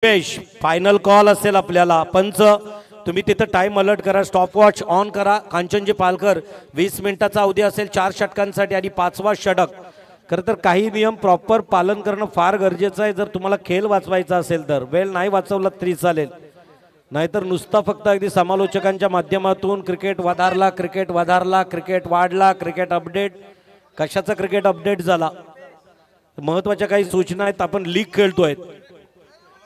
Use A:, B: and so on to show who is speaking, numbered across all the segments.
A: Final call असेल आपल्याला. पंच तुम्ही तिथं टाइम अलर्ट करा, स्टॉप वॉच ऑन करा. कांचनजी पालकर 20 मिनिटाचा अवधी असेल 4 षटकांसाठी आणि 5वा षटक. खरं तर काही नियम प्रॉपर पालन करणं फार गरजेचं आहे. जर तुम्हाला खेळ वाचवायचा असेल तर वेळ नाही वाचवला तरी चालेल, नाहीतर नुसता फक्त अगदी समालोचकांच्या माध्यमातून क्रिकेट वधारला, क्रिकेट वधारला, क्रिकेट वाढला, क्रिकेट अपडेट. कशाचा क्रिकेट अपडेट झाला? महत्वाच्या काही सूचना आहेत. आपण लीग खेळतोय,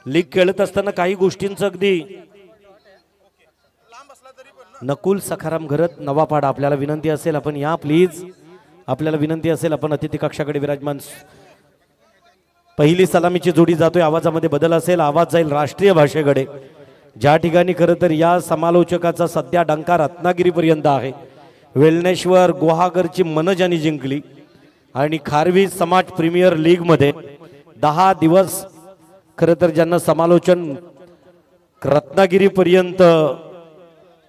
A: लीग खेळत असताना काही गोष्टींचं अगदी नकुल सखाराम घरत नवापाडा आपल्याला विनंती असेल आपण या प्लीज. आपल्याला विनंती असेल आपण अतिथी कक्षाकडे विराजमान. पहिली सलामीची जोडी जातोय, आवाजामध्ये बदल असेल, आवाज जाईल राष्ट्रीय भाषेकडे. ज्या ठिकाणी खरं तर या समालोचकाचा सध्या डंका रत्नागिरीपर्यंत आहे. वेलनेश्वर गुहागरची मन ज्यांनी जिंकली आणि खारवी समाज प्रीमियर लीग मध्ये 10 दिवस खरं तर ज्यांना समालोचन रत्नागिरीपर्यंत,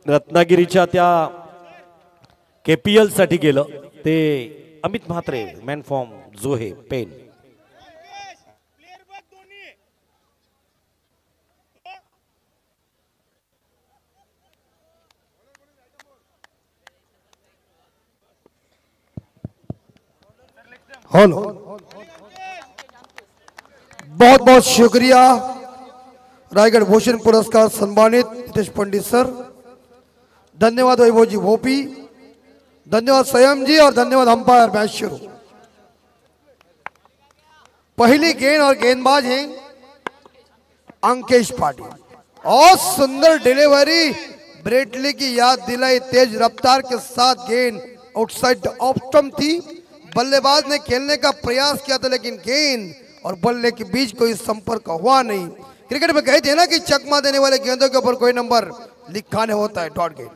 A: रत्नागिरीच्या त्या KPL साठी गेलं ते अमित म्हात्रे, मॅन फॉर्म जोहे पेन.
B: हेलो, बहुत बहुत शुक्रिया रायगढ़ भूषण पुरस्कार सम्मानित नितेश पंडित सर. धन्यवाद वैभव जी भोपी, धन्यवाद संयम जी और धन्यवाद अंपायर. मैच शुरू. पहली गेंद और गेंदबाज हैं अंकेश पाटिल और सुंदर डिलीवरी ब्रेटली की याद दिलाई. तेज रफ्तार के साथ गेंद आउटसाइड ऑफ स्टंप थी. बल्लेबाज ने खेलने का प्रयास किया था लेकिन गेंद और बल्ले के बीच कोई संपर्क हुआ नहीं. क्रिकेट में कहते हैं ना कि चकमा देने वाले गेंदों के ऊपर कोई नंबर लिखा नहीं होता है. डॉट गेंद.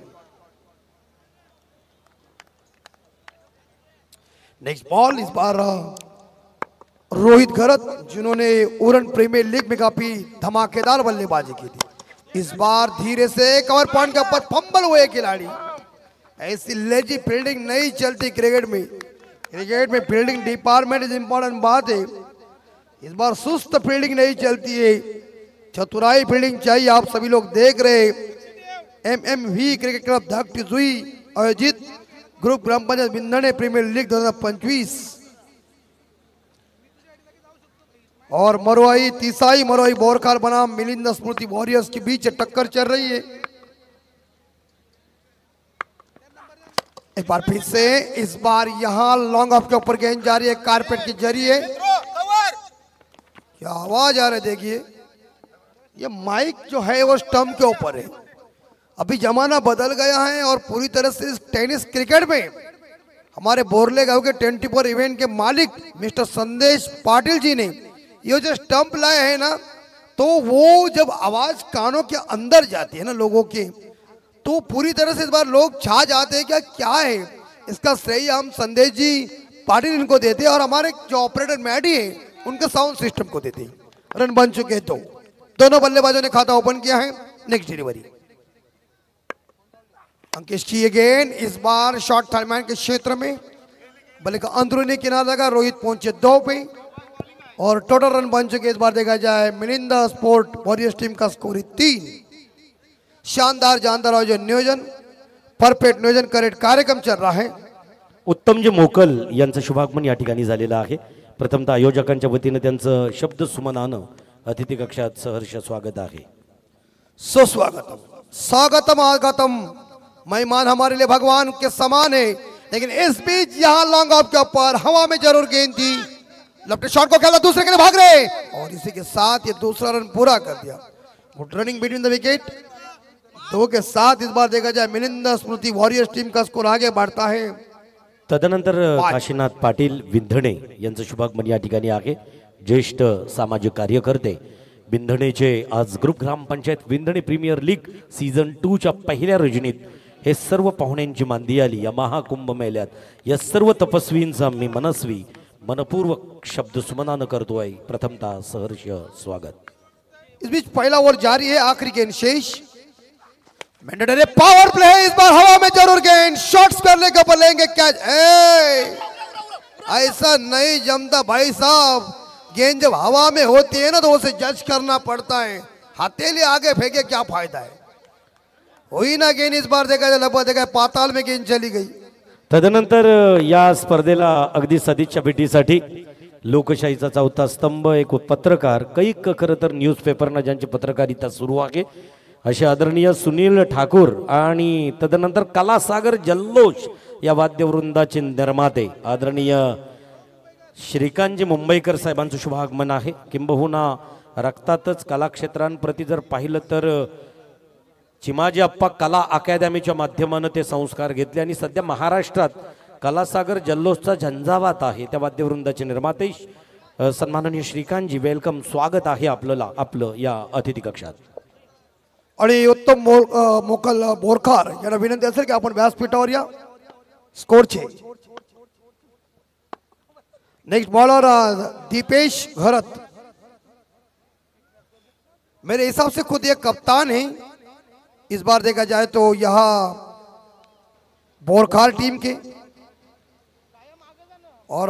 B: Next ball. इस बार रोहित घरत जिन्होंने उरण प्रीमियर लीग में काफी धमाकेदार बल्लेबाजी की थी, इस बार धीरे से कवर पॉइंट के ऊपर फंबल हुए खिलाड़ी. ऐसी लेजी फील्डिंग नहीं चलती क्रिकेट में. क्रिकेट में फील्डिंग डिपार्टमेंट इज इंपॉर्टेंट बात है. इस बार सुस्त फील्डिंग नहीं चलती है, चतुराई फील्डिंग चाहिए. आप सभी लोग देख रहे MMV क्रिकेट क्लब धकटिजुई आयोजित ग्रुप ग्राम पंचायत बिंधने प्रीमियर लीग 2025 और मरवाई तीसाई मरवाई बोरखार बनाम मिलिंद स्मृति वॉरियर्स के बीच टक्कर चल रही है. एक बार फिर से इस बार यहां लॉन्ग ऑफ के ऊपर गेंद जा रही है कारपेट के जरिए. क्या आवाज आ रही है देखिए. ये माइक जो है वो स्टंप के ऊपर है. अभी जमाना बदल गया है और पूरी तरह से इस टेनिस क्रिकेट में हमारे बोरले गांव के 24 इवेंट के मालिक मिस्टर संदेश पाटिल जी ने ये जो स्टंप लाए हैं ना, तो वो जब आवाज कानों के अंदर जाती है ना लोगों के, तो पूरी तरह से इस बार लोग छा जाते हैं. क्या है इसका श्रेय हम संदेश जी पाटिल इनको देते हैं और हमारे जो ऑपरेटर मैडी है उनके साउंड सिस्टम को देते हैं. रन बन चुके हैं. तो दोनों बल्लेबाजों ने खाता ओपन किया है. नेक्स्ट डिलीवरी अंकेश की अगेन. इस बार शॉर्ट थर्डमैन के क्षेत्र में बल्ले का अंदरूनी किनारा लगा. रोहित पहुंचे 2 पे और टोटल रन बन चुके. इस बार देखा जाए मिलिंदा स्पोर्ट वॉरियर्स टीम का स्कोर 3. शानदार जानदार आयोजन नियोजन, परफेक्ट नियोजन करेक्ट कार्यक्रम चल रहा है.
A: उत्तमजी मोकल यांचं शुभागमन या ठिकाणी झालेलं आहे. प्रथमतः आयोजकांच्या वतीने त्यांचं शब्द सुमनानं अतिथि कक्षात सहर्ष स्वागत आहे.
B: सुस्वागतम, स्वागतम, आगतम. मेहमान हमारे लिए भगवान के समान है. लेकिन इस बीच यहाँ लॉन्ग ऑफ के ऊपर हवा में जरूर गेंद थी. लेफ्ट शॉट को खेला, दूसरे के लिए भाग रहे और इसी के साथ ये दूसरा रन पूरा कर दिया. Good running between the wicket. 2 के साथ इस बार देखा जाए मिलिंद स्मृति वॉरियर्स टीम का स्कोर आगे बढ़ता है.
A: तदनंतर काशीनाथ पाटील विंधणे यांचं शुभागमन या ठिकाणी आहे. ज्येष्ठ सामाजिक कार्यकर्ते विंधणेचे आज ग्रुप ग्रामपंचायत विंधणे प्रीमियर लीग सीझन 2 च्या पहिल्या रजनीत हे सर्व पाहुण्यांची मांदी आली. या महाकुंभ मेळ्यात या सर्व तपस्वींचा मी मनस्वी मनपूर्वक शब्द सुमनानं करतोय. प्रथमतः सहर्ष स्वागत.
B: इस बीच पहला ओवर जारी है. आखिरी गेंद शेष. मैंडेटरी पावर प्ले है. इस बार हवा में जरूर गेंद. शॉट्स करने के ऊपर लेंगे कैच. ऐसा नहीं जमता भाई साहब. गेंद जब हवा में होती है ना तो उसे जज करना पड़ता है, हथेली आगे फेंके क्या फायदा है। हुई ना गेंद इस बार देखा जाए, लगभग देखा पाताल में गेंद चली गई।
A: तदनंतर या स्पर्धेला अगदी सदिच्छा भेटीसाठी लोकशाहीचा चौथा स्तंभ एक पत्रकार कैक खरं तर न्यूजपेपरना ज्यांची पत्रकारिता सुरू आहे असे आदरणीय सुनील ठाकूर आणि तदनंतर कलासागर जल्लोष या वाद्यवृंदाचे निर्माते आदरणीय श्रीकांतजी मुंबईकर साहेबांचं शुभागमन आहे। किंबहुना रक्तातच कलाक्षेत्रांप्रती जर पाहिलं तर चिमाजी अप्पा कला अकादमीच्या माध्यमाने ते संस्कार घेतले आणि सध्या महाराष्ट्रात कलासागर जल्लोषचा झंझावात आहे। त्या वाद्यवृंदाचे निर्माते सन्माननीय श्रीकांतजी, वेलकम, स्वागत आहे आपलं या अतिथी कक्षात।
B: आणि उत्तम मोकल बोरखार यांना विनंती असेल की आपण व्यासपीठावर या। स्कोर छे। नेक्स्ट बॉलर दीपेश घरत, मेरे हिसाब से खुद ये कप्तान है इस बार देखा जाए तो यहाँ बोरखार टीम के, और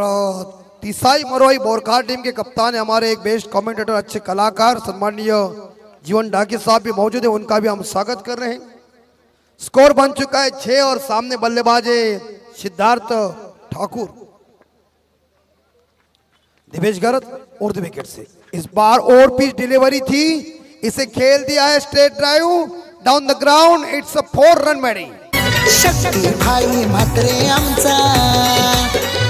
B: तिसाई मरोई बोरखार टीम के कप्तान है हमारे एक बेस्ट कमेंटेटर, अच्छे कलाकार सम्माननीय जीवन डाके साहब भी मौजूद है, उनका भी हम स्वागत कर रहे हैं। स्कोर बन चुका है 6 और सामने बल्लेबाज है सिद्धार्थ ठाकुर। दिवेश गरत उर्दू विकेट से इस बार और पिच डिलीवरी थी, इसे खेल दिया है straight drive down the ground, it's a 4 run batting.
C: शक्ती भाई म्हात्रे आमचा,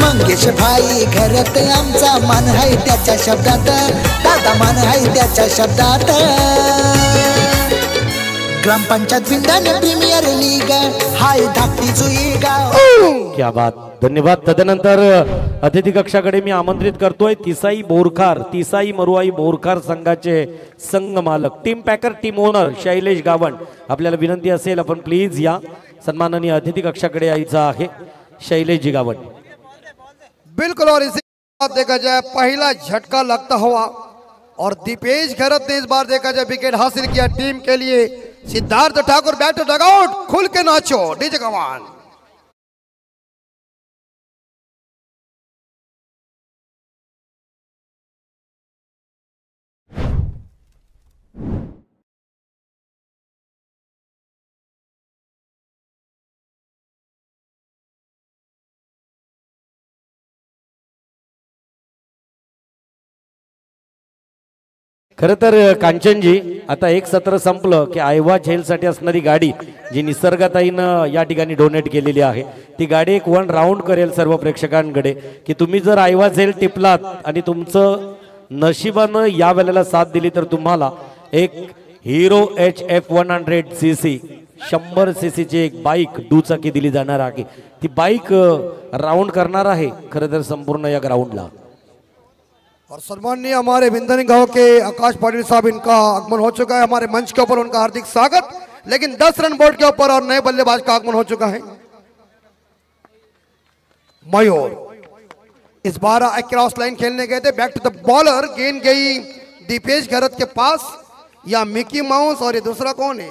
C: मंगेश भाई घरत आमचा, मान आहे त्याच्या शब्दात, दादा मान आहे त्याच्या शब्दात। ग्रामपंचायत विंदाने प्रीमियर लीग हाय धाकटी जुईगा।
A: क्या बात, धन्यवाद। तदनंतर अतिथी कक्षाकडे मी आमंत्रित करतोय तिसाई बोरखार, तिसाई मरुआई बोरखार संघाचे संघ मालक, team packer, team owner Shailesh Gavan, आपल्याला विनंती असेल आपण प्लीज या सन्माननीय अतिथि कक्षाकडे यायचं आहे। शैलेश जी गावण,
B: बिल्कुल। और इसी बात देखा जाए पहला झटका लगता हुआ और दीपेश घरत ने इस बार देखा जाए विकेट हासिल किया टीम के लिए। Siddharth Thakur back to dugout, खुल के नाचो डीजे कमान।
A: खरं तर कांचनजी, आता एक सत्र संपलं की आयवा झेलसाठी असणारी गाडी जी निसर्गाताईनं या ठिकाणी डोनेट केलेली आहे, ती गाडी एक 1 राऊंड करेल सर्व प्रेक्षकांकडे की तुम्ही जर आयवा झेल टिपलात आणि तुमचं नशिबानं या वेळेला साथ दिली तर तुम्हाला एक हिरो HF 100cc 100cc ची एक बाईक दुचाकी दिली जाणार आहे। ती बाईक राउंड करणार आहे खरं तर संपूर्ण या ग्राउंडला।
B: और सम्माननीय हमारे विंदनी गांव के आकाश पाटिल साहब, इनका आगमन हो चुका है हमारे मंच के ऊपर, उनका हार्दिक स्वागत। लेकिन 10 रन बोर्ड के ऊपर और नए बल्लेबाज का आगमन हो चुका है मयूर। इस बार क्रॉस लाइन खेलने गए थे, बैक टू द बॉलर, गेंद गई दीपेश घरत के पास। या मिकी माउस और ये दूसरा कौन है,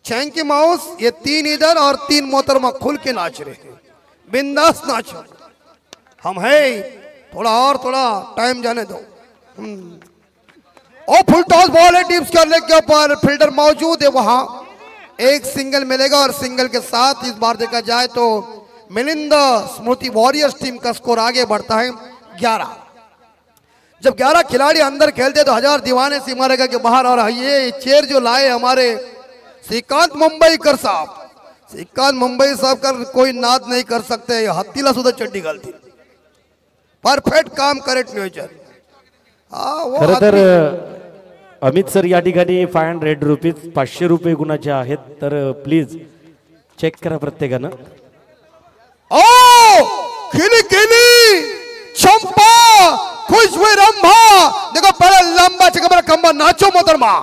B: चैंकी माउस, ये 3 इधर और 3 मोहतरमा खुल के नाच रहे हैं, बिंदास नाचो, हम है थोड़ा टाइम जाने दो। और फुल टॉस बॉल है डीप्स करने के ऊपर, फील्डर मौजूद है वहां, एक सिंगल मिलेगा और सिंगल के साथ इस बार देखा जाए तो मिलिंद स्मृति वॉरियर्स टीम का स्कोर आगे बढ़ता है 11। जब 11 खिलाड़ी अंदर खेलते तो 1000 दीवाने सीमा रेखा के बाहर। और ये चेयर जो लाए हमारे श्रीकांत मुंबईकर साहब, श्रीकांत मुंबई साहब का कोई नाद नहीं कर सकते, हत्तीला सुद्धा चड्डी घालती, परफेक्ट काम, करेक्ट नियोजन।
A: खरं तर अमित सर या ठिकाणी 500 रुपीज 500 रुपये गुणाचे आहेत, तर प्लीज चेक करा प्रत्येकानं।
B: ओ खिली खिली चंपा खुश हुई रंभा, देखो पहले लंबा चकबरा खंबा, नाचो मोहतरमा।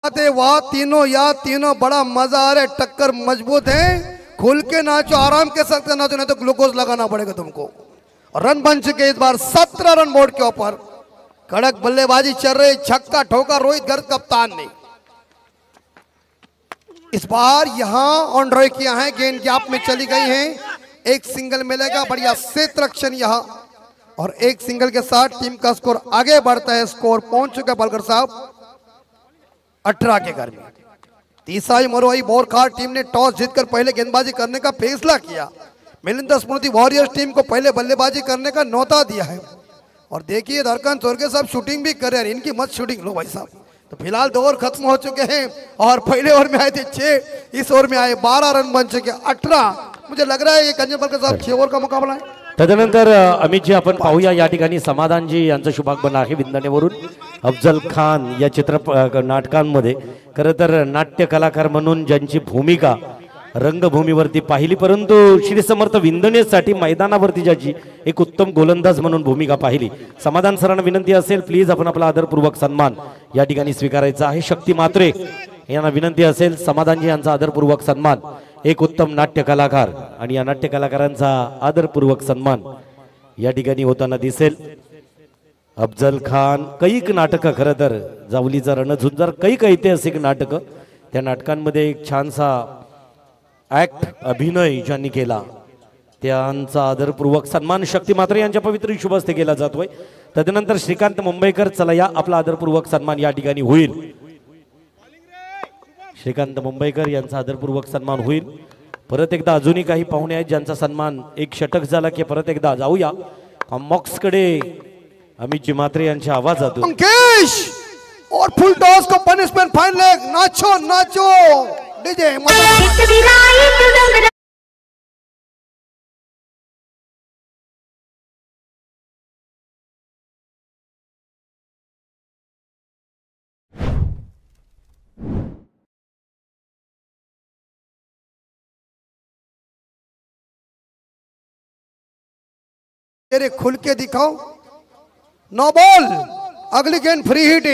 B: वाह तीनों या तीनों बड़ा मजा आ रहा है, टक्कर मजबूत है, खुल के नाचो, आराम के साथ नाचो, नहीं तो ग्लूकोज लगाना पड़ेगा तुमको। रन बन चुके इस बार 17 रन बोर्ड के ऊपर। कड़क बल्लेबाजी चल रही, छक्का ठोका रोहित गर्ग कप्तान ने। इस बार यहां ऑन ड्रॉय किया है, गेंद गैप में चली गई है, एक सिंगल मिलेगा, बढ़िया सेत रक्षण यहां, और एक सिंगल के साथ टीम का स्कोर आगे बढ़ता है। स्कोर पहुंच चुका है पालकर साहब 18 के घर में। तीसरा मरोई बोरखार टीम ने टॉस जीतकर पहले गेंदबाजी करने का फैसला किया। मिलिंद स्मृति वॉरियर्स टीम को पहले बल्लेबाजी करने का न्योता दिया है। और देखिए धड़कन स्वर्गीय साहब शूटिंग भी कर रहे हैं, इनकी मत शूटिंग लो भाई साहब। तो फिलहाल 2 ओवर खत्म हो चुके हैं और पहले ओवर में आए थे 6, इस ओवर में आए 12 रन बन चुके 18। मुझे लग रहा है ये कंजनपालकर साहब 6 ओवर का मुकाबला है।
A: तदनंतर अमितजी आपण पाहूया या ठिकाणी समाधानजी यांचं शुभागमन आहे विंदानेवरून। अफजल खान या नाटकांमध्ये खरं तर नाट्य कलाकार म्हणून ज्यांची भूमिका रंगभूमीवरती पाहिली, परंतु श्री समर्थ विंदनेसाठी मैदानावरती ज्याची एक उत्तम गोलंदाज म्हणून भूमिका पाहिली। समाधान सरांना विनंती असेल प्लीज आपण आपला आदरपूर्वक सन्मान या ठिकाणी स्वीकारायचा आहे। शक्ती मात्रे यांना विनंती असेल समाधानजी यांचा आदरपूर्वक सन्मान, एक उत्तम नाट्य कलाकार आणि या नाट्य कलाकारांचा आदरपूर्वक सन्मान या ठिकाणी होताना दिसेल। अफजल खान कैक नाटक, खरं तर जावलीचा रणझुंजार कैक ऐतिहासिक नाटक, त्या नाटकांमध्ये एक छानसा ऍक्ट अभिनय ज्यांनी केला त्यांचा आदरपूर्वक सन्मान शक्ती मात्रे यांच्या पवित्र शुभ हस्ते केला जातोय। तदनंतर श्रीकांत मुंबईकर चला या आपला आदरपूर्वक सन्मान या ठिकाणी होईल। श्रीकांत मुंबईकर यांचा आदरपूर्वक सन्मान होईल। परत एकदा अजूनही काही पाहुणे आहेत ज्यांचा सन्मान एक षटक झाला की परत एकदा जाऊया कॉम्बॉक्स कडे अमितजी मात्रे यांच्या आवाजातून।
B: अंकेश और फुल टॉस को पनिशमेंट फाइन लेग, नाचो नाचो डीजे तेरे खुल के दिखाओ। नो बॉल, अगली गेंद फ्री हिट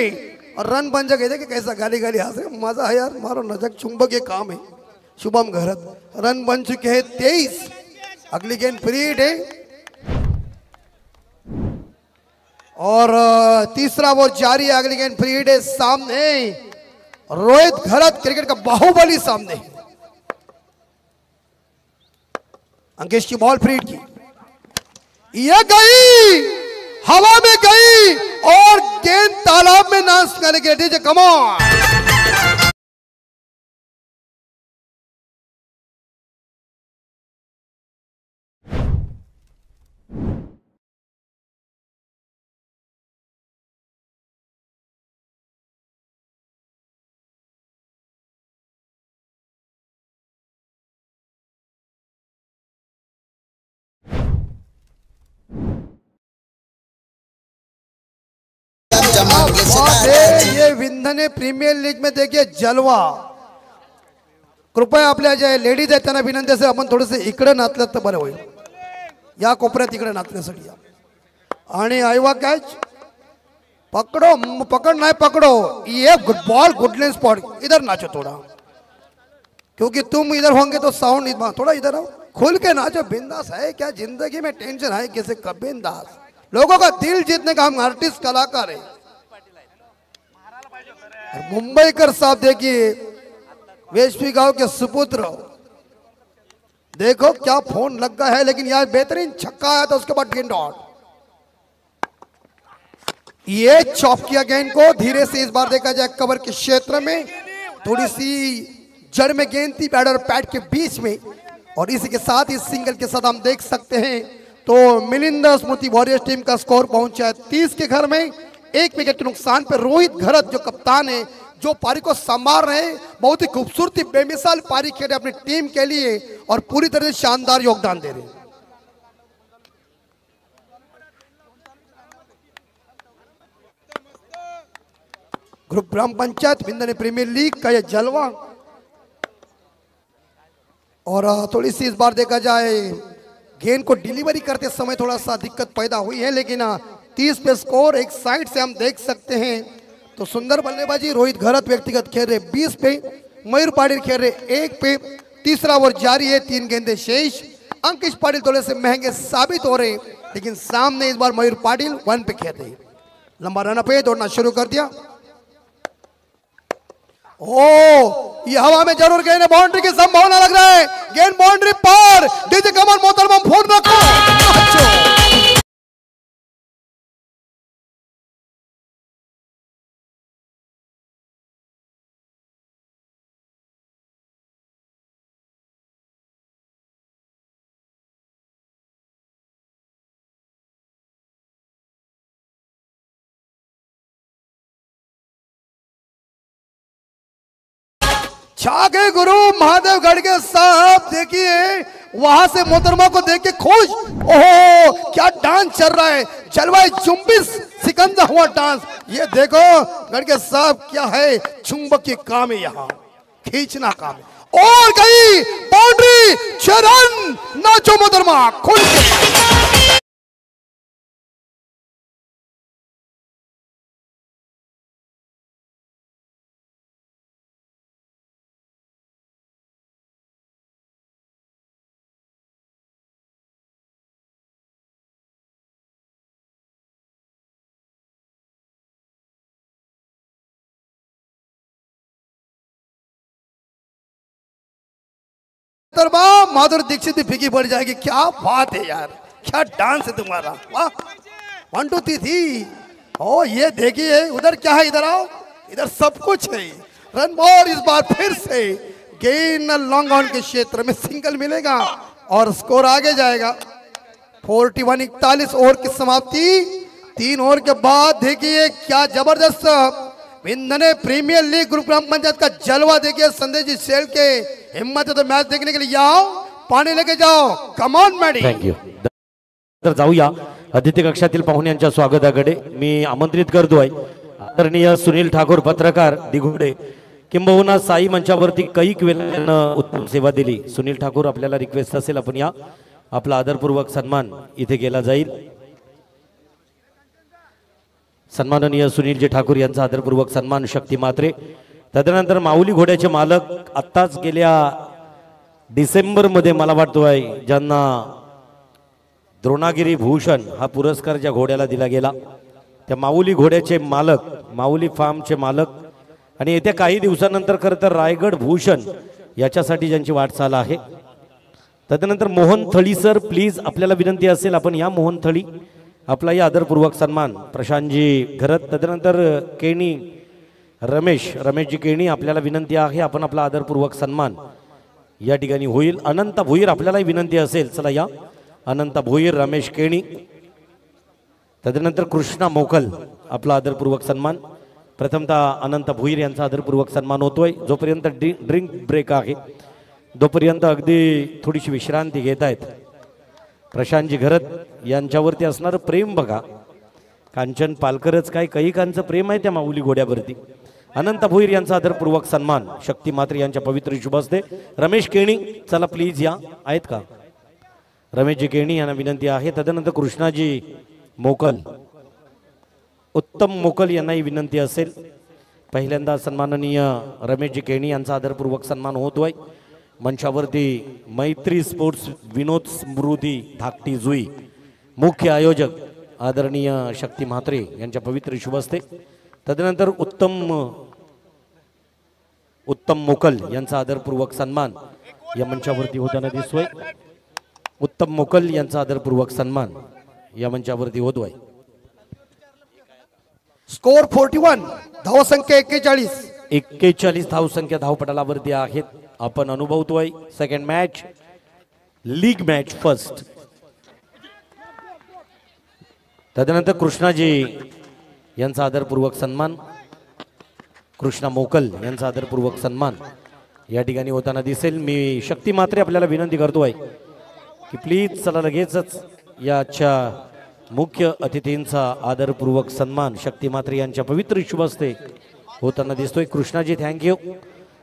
B: और रन बन जाएगा। देखिए कैसा गाली गाली हंसे, मजा है यार, मारो नजक चुंबक ये काम है। शुभम घरत रन बन चुके हैं 23, अगली गेंद फ्री हिट है और तीसरा वो जारी है, अगली गेंद फ्री हिट है। सामने रोहित घरत क्रिकेट का बाहुबली सामने, अंकेश की बॉल फ्री हिट की, ये गई हवा में गई और गेंद तालाब में नाश करने के लिए कम ऑन। ये विंधने प्रीमियर लीग में देखिए जलवा। कृपया आपल्या जे लेडीज आहेत त्यांना विनंती असेल आपण थोडेसे इकडे नाचलं तर बरं होईल, या कोपऱ्यात इकडे नाचण्यासाठी या। आणि आईवा कॅच पकड़ो, पकड़ नहीं पकड़ो, ये गुड बॉल, गुडलैंड स्पॉट, इधर नाचो थोड़ा, क्योंकि तुम इधर होंगे तो साउंड थोड़ा इधर आओ, खुल के नाचो। बिंदास है क्या जिंदगी में, टेंशन है किसी का? बिंदास, लोगों का दिल जीतने का हम आर्टिस्ट कलाकार है। मुंबईकर साहब देखिए वेशवी गांव के सुपुत्र, देखो क्या फोन लग गया है, लेकिन यार बेहतरीन छक्का आया था, उसके बाद गेंद आउट। ये चॉप किया गेंद को धीरे से, इस बार देखा जाए कवर के क्षेत्र में, थोड़ी सी जड़ में गेंद थी बैट और पैड के बीच में, और इसी के साथ इस सिंगल के साथ हम देख सकते हैं तो मिलिंद स्मृति वॉरियर्स टीम का स्कोर पहुंचा है 30 के घर में। 1 विकेट के नुकसान पर रोहित घरत जो कप्तान है, जो पारी को संभाल रहे हैं, बहुत ही खूबसूरती बेमिसाल पारी खेले अपनी टीम के लिए और पूरी तरह से शानदार योगदान दे रहे हैं। ग्रुप ग्राम पंचायत विंधने प्रीमियर लीग का यह जलवा, और थोड़ी सी इस बार देखा जाए गेंद को डिलीवरी करते समय थोड़ा सा दिक्कत पैदा हुई है, लेकिन 30 पे स्कोर। एक साइड से हम देख सकते हैं तो सुंदर बल्लेबाजी रोहित घरत व्यक्तिगत खेल रहे 20 पे, मयूर पाटिल खेल रहे 1 पे। तीसरा ओवर जारी है, 3 गेंदे शेष। अंकिश पाटिल थोड़े से महंगे साबित हो रहे, लेकिन सामने इस बार मयूर पाटिल 1 पे खेल रहे। लंबा रन पे दौड़ना शुरू कर दिया। ओ ये हवा में जरूर गेंद, बाउंड्री की संभावना लग रहा है। गेंद बाउंड्री पार, डीजे कमल मोहतरमा फोन रखो। छा गए गुरु महादेवगढ़ के साहब। देखिए वहां से मोहतरमा को देख के खुश। ओहो क्या डांस चल रहा है, जलवाए जुम्बिस सिकंजा हुआ डांस। ये देखो गढ़ के साहब क्या है, चुंबक की काम है, यहाँ खींचना काम है। और गई बाउंड्री, 6 रन। नाचो मोहतरमा खुल के। माधुरी दीक्षित भी फीकी पड़ जाएगी। क्या बात है यार, क्या डांस है तुम्हारा, वाह। 1 2 3 थी। ओ ये देखिए उधर क्या है, इधर आओ, इधर सब कुछ है। रन और इस बार फिर से गेंद लॉन्ग ऑन के क्षेत्र में सिंगल मिलेगा और स्कोर आगे जाएगा। 41 41 ओवर की समाप्ति। 3 ओवर के बाद देखिए क्या जबरदस्त विंधने प्रीमियर लीग गुरुग्राम पंचायत का जलवा। देखिए संदेश जी सेल के हिम्मत है तो मैच देखने के लिए आओ, पाणी लेके जाओ। Come on Maddy.
A: Thank you. तर जाऊया अतिथी कक्षातील पाहुण्यांच्या स्वागताकडे। मी आमंत्रित करतोय आदरणीय सुनील ठाकूर पत्रकार दिघोडे, किंबहुना साई मंचावरती कैक वेळेनं उत्तम सेवा दिली। सुनील ठाकूर आपल्याला रिक्वेस्ट असेल आपण या, आपला आदरपूर्वक सन्मान इथे केला जाईल। सन्माननीय सुनीलजी ठाकूर यांचा आदरपूर्वक सन्मान शक्ती मात्रे। तदनंतर माऊली घोड्याचे मालक आत्ताच गेल्या डिसेंबर मध्ये मला वाटतोय ज्यांना द्रोणागिरी भूषण हा पुरस्कार ज्या घोड्याला दिला गेला, त्या माऊली घोड्याचे मालक, माऊली फार्मचे मालक आणि येत्या काही दिवसानंतर खरं तर रायगड भूषण याच्यासाठी ज्यांची वाटचाल आहे। तदनंतर मोहन थळी सर प्लीज आपल्याला विनंती असेल आपण या मोहन थळी आपला या आदरपूर्वक सन्मान प्रशांतजी घरत। तदनंतर केणी रमेशजी केणी आपल्याला विनंती आहे आपण आपला आदरपूर्वक सन्मान या ठिकाणी होईल। अनंत भोईर आपल्यालाही विनंती असेल, चला या अनंत भोईर रमेश केणी। तदनंतर कृष्णा मोकल आपला आदरपूर्वक सन्मान। प्रथमतः अनंत भोईर यांचा आदरपूर्वक सन्मान होतोय। जोपर्यंत ड्रिंक ब्रेक आहे तोपर्यंत अगदी थोडीशी विश्रांती घेत आहेत। प्रशांतजी घरत यांच्यावरती असणारं प्रेम बघा, कांचन पालकरच काय कैकांचं प्रेम आहे त्या माऊली घोड्यावरती। अनंत भोईर यांचा आदरपूर्वक सन्मान शक्ती मात्रे यांच्या पवित्र शुभ हस्ते। रमेश केणी चला प्लीज या, आहेत का रमेशजी केणी यांना विनंती आहे। तदनंतर कृष्णाजी मोकल, उत्तम मोकल यांनाही विनंती असेल। पहिल्यांदा सन्माननीय रमेशजी केणी यांचा आदरपूर्वक सन्मान होतोय। मंचावरती मैत्री स्पोर्ट्स विनोद स्मृती धाकटी जुई, मुख्य आयोजक आदरणीय शक्ती म्हात्रे यांच्या पवित्र शुभ हस्ते। तदनंतर उत्तम मोकल यांचा आदरपूर्वक सन्मान या मंचावरती होताना दिसतोय। उत्तम मोकल यांचा आदरपूर्वक सन्मान या मंचावरती होतोय।
B: स्कोर 41, धावसंख्या 41
A: धावसंख्या धावपटलावरती आहेत। आपण अनुभवतोय second match, league match first. तदनंतर कृष्णाजी यांचा आदरपूर्वक सन्मान, कृष्णा मोकल यांचा आदरपूर्वक सन्मान या ठिकाणी होताना दिसेल। मी शक्ती मात्रे आपल्याला विनंती करतोय की प्लीज चला लगेचच याच्या मुख्य अतिथींचा आदरपूर्वक सन्मान शक्ती मात्रे यांच्या पवित्र शुभ हस्ते होताना दिसतोय। कृष्णाजी थँक्यू।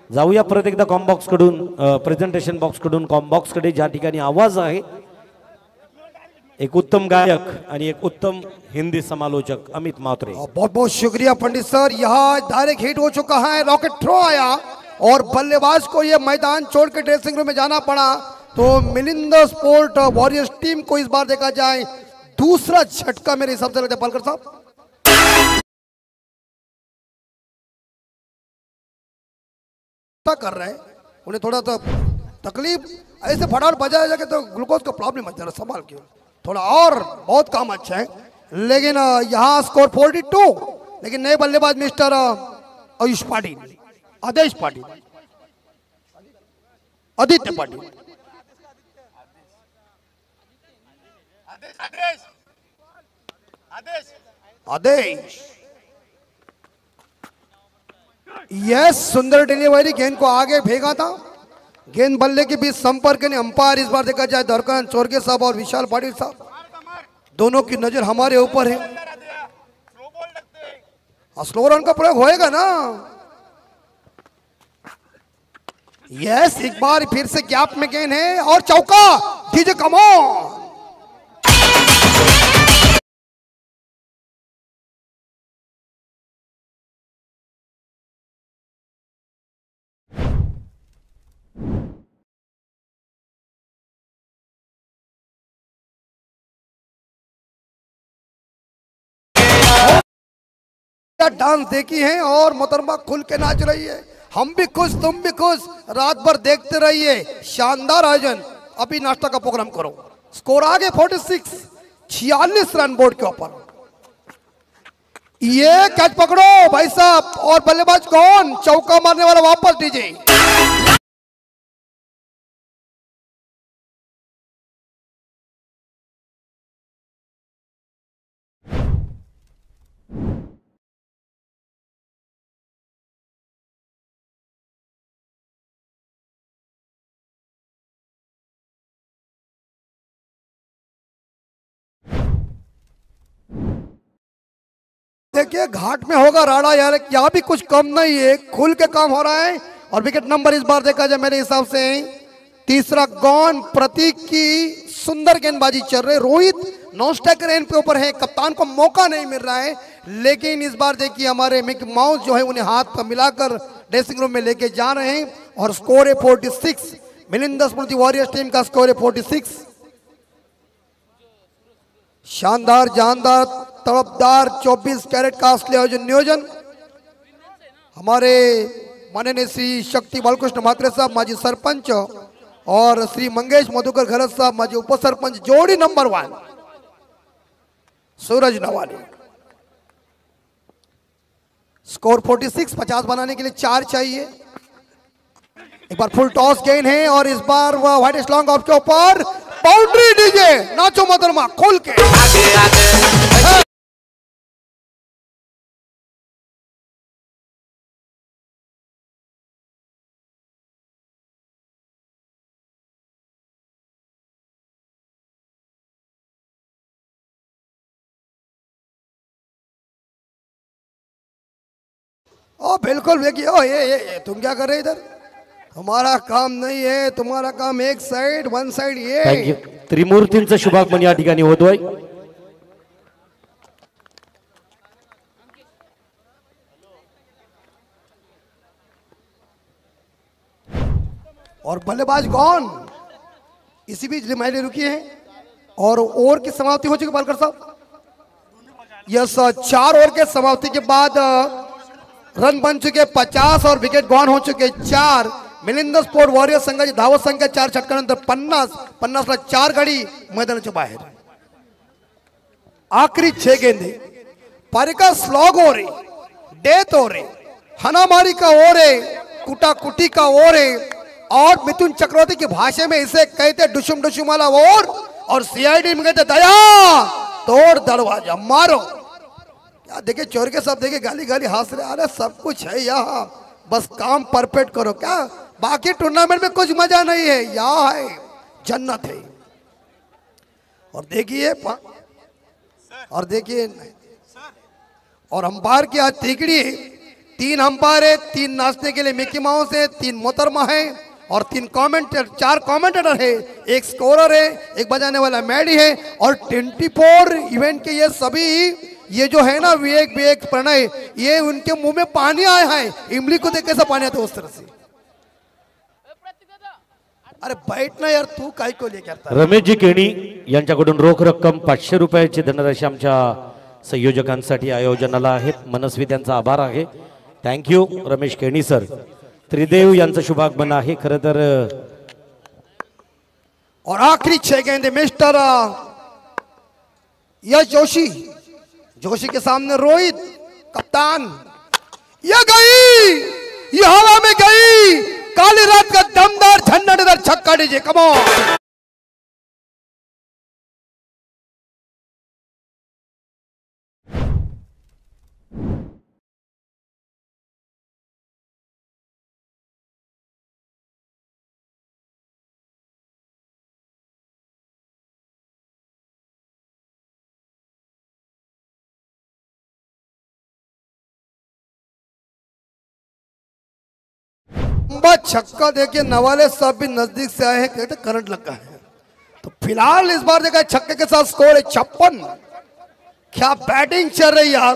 A: जाऊया परत एकदा कॉम्बॉक्स कडून, प्रेझेंटेशन बॉक्स कडून कॉम्बॉक्स कडे, ज्या ठिकाणी आवाज आहे एक उत्तम गायक आणि एक उत्तम हिंदी समालोचक अमित मात्रे।
B: बहुत बहुत शुक्रिया पंडित सर। यहाँ डायरेक्ट हिट हो चुका है, रॉकेट थ्रो आया और बल्लेबाज को ये मैदान छोड़ के ड्रेसिंग रूम में जाना पड़ा। तो मिलिंद स्पोर्ट वॉरियर्स टीम को इस बार देखा जाए दूसरा झटका मेरे हिसाब से लगता है पालकर साहब। कर रहे हैं उन्हें थोड़ा तो तकलीफ, ऐसे फटाफट बजाया जाके तो ग्लूकोज का प्रॉब्लम है, जरा संभाल के थोड़ा, और बहुत काम अच्छा है। लेकिन यहाँ स्कोर 42, लेकिन नए बल्लेबाज मिस्टर आयुष पाटिल, आदेश पाटिल, आदित्य पाटिल, आदेश, यस सुंदर डिलीवरी, गेंद को आगे फेंका था, गेंद बल्ले के बीच संपर्क नहीं। अंपायर इस बार देखा जाए दरकान चोरके साहब और विशाल पाटिल साहब, दोनों की नजर हमारे ऊपर है। स्लो रन का प्रयोग होएगा ना। यस एक बार फिर से गैप में गेंद है और चौका, डीजे कम ऑन। डांस देखी है और मोहतरमा खुल के नाच रही है। हम भी खुश, तुम भी खुश, रात भर देखते रहिए, शानदार आयोजन। अभी नाश्ता का प्रोग्राम करो। स्कोर आगे 46, 46 रन बोर्ड के ऊपर। ये कैच पकड़ो भाई साहब, और बल्लेबाज कौन, चौका मारने वाला वापस डीजे। देखिए घाट में होगा राड़ा यार, यहाँ भी कुछ कम नहीं है, खुल के काम हो रहा है। और विकेट नंबर इस बार देखा जाए मेरे हिसाब से तीसरा गॉन। प्रतीक की सुंदर गेंदबाजी चल रही, रोहित नॉन स्ट्राइकर एंड पे ऊपर है, कप्तान को मौका नहीं मिल रहा है। लेकिन इस बार देखिए हमारे मिकी माउस जो है उन्हें हाथ पर मिलाकर ड्रेसिंग रूम में लेके जा रहे हैं। और स्कोर है 46, मिलिंद स्मृति वॉरियर्स टीम का स्कोर है 46। शानदार जानदार तड़पदार 24 कैरेट का असली आयोजन नियोजन हमारे माननीय श्री शक्ति बालकृष्ण म्हात्रे साहब माजी सरपंच और श्री मंगेश मधुकर घरत साहब माजी उप सरपंच, जोड़ी नंबर 1 सूरज नवानी। स्कोर 46, 50 बनाने के लिए 4 चाहिए। एक बार फुल टॉस गेंद है और इस बार वह व्हाइट लॉन्ग ऑफ के ऊपर बाउंड्री। डीजे नाचो मोहतरमा खोल के। ओ बिल्कुल देखिए, ओ ये तुम क्या कर रहे इधर, हमारा काम नहीं है, तुम्हारा काम एक साइड, वन साइड। ये
A: थँक्यू। त्रिमूर्तींचं शुभागमन या ठिकाणी होतोय।
B: और बल्लेबाज कौन, इसी बीच रिमाइंडर रुकी है और ओवर की समाप्ति हो चुकी पालकर साहब। यस 4 ओवर के समाप्ति के बाद रन बन चुके 50 और विकेट गॉन हो चुके 4। मिलिंद स्पोर्ट वॉरियर संघाची धावत संख्या 4 षटकानंतर 50 ला 4 गडी मैदानाच्या बाहेर। आखरी 6 गेंदे, पारिका स्लॉग हो रहे, डेथ हो रहे, हनामारी का ओर है, कुटाकुटी का ओर है। और मिथुन चक्रवर्ती की भाषा में इसे कहते डुशुम डुशुम वाला ओर, और सीआईडी में कहते दया तोड़ दरवाजा मारो। क्या देखिए चोर के सब देखिए गाली गाली हंस रहे, अरे सब कुछ है यहाँ, बस काम परफेक्ट करो। क्या बाकी टूर्नामेंट में कुछ मजा नहीं है, यहाँ है जन्नत है। और देखिए और अंपायर की आज तिकड़ी 3 अंपायर है, 3 नाचने के लिए मिकी माउस है, 3 मोहतरमा है और 4 कमेंटेटर है, एक स्कोरर है, एक बजाने वाला मैडी है और 24 इवेंट के ये सभी ये जो है ना विवेक प्रणय, ये उनके मुंह में पानी आया है। इमली को देख कैसा पानी आता है उस तरह से। अरे बैठ ना यार, तू काय को लेके आता?
A: रमेशजी केणी यांच्याकडून रोख रक्कम 500 रुपयाची धनराशी आमच्या संयोजकांसाठी आयोजनाला आहेत. मनस्वी त्यांचा आभार आहे. Thank you Ramesh Keni sir. त्रिदेव यांचं शुभागमन आहे खरं तर.
B: और आखिरी 6 गेंदे मिस्टर यश जोशी के सामने रोहित कप्तान, ये गई, ये हवा में गई, काली रात का दमदार झन्नाटेदार छक्का डीजे, कम ऑन। छक्का देखिए, नवाले साहब भी नजदीक से आए हैं, कहते करंट लगा है। तो फिलहाल इस बार देखा छक्के के साथ स्कोर है 56। क्या बैटिंग चल रही यार।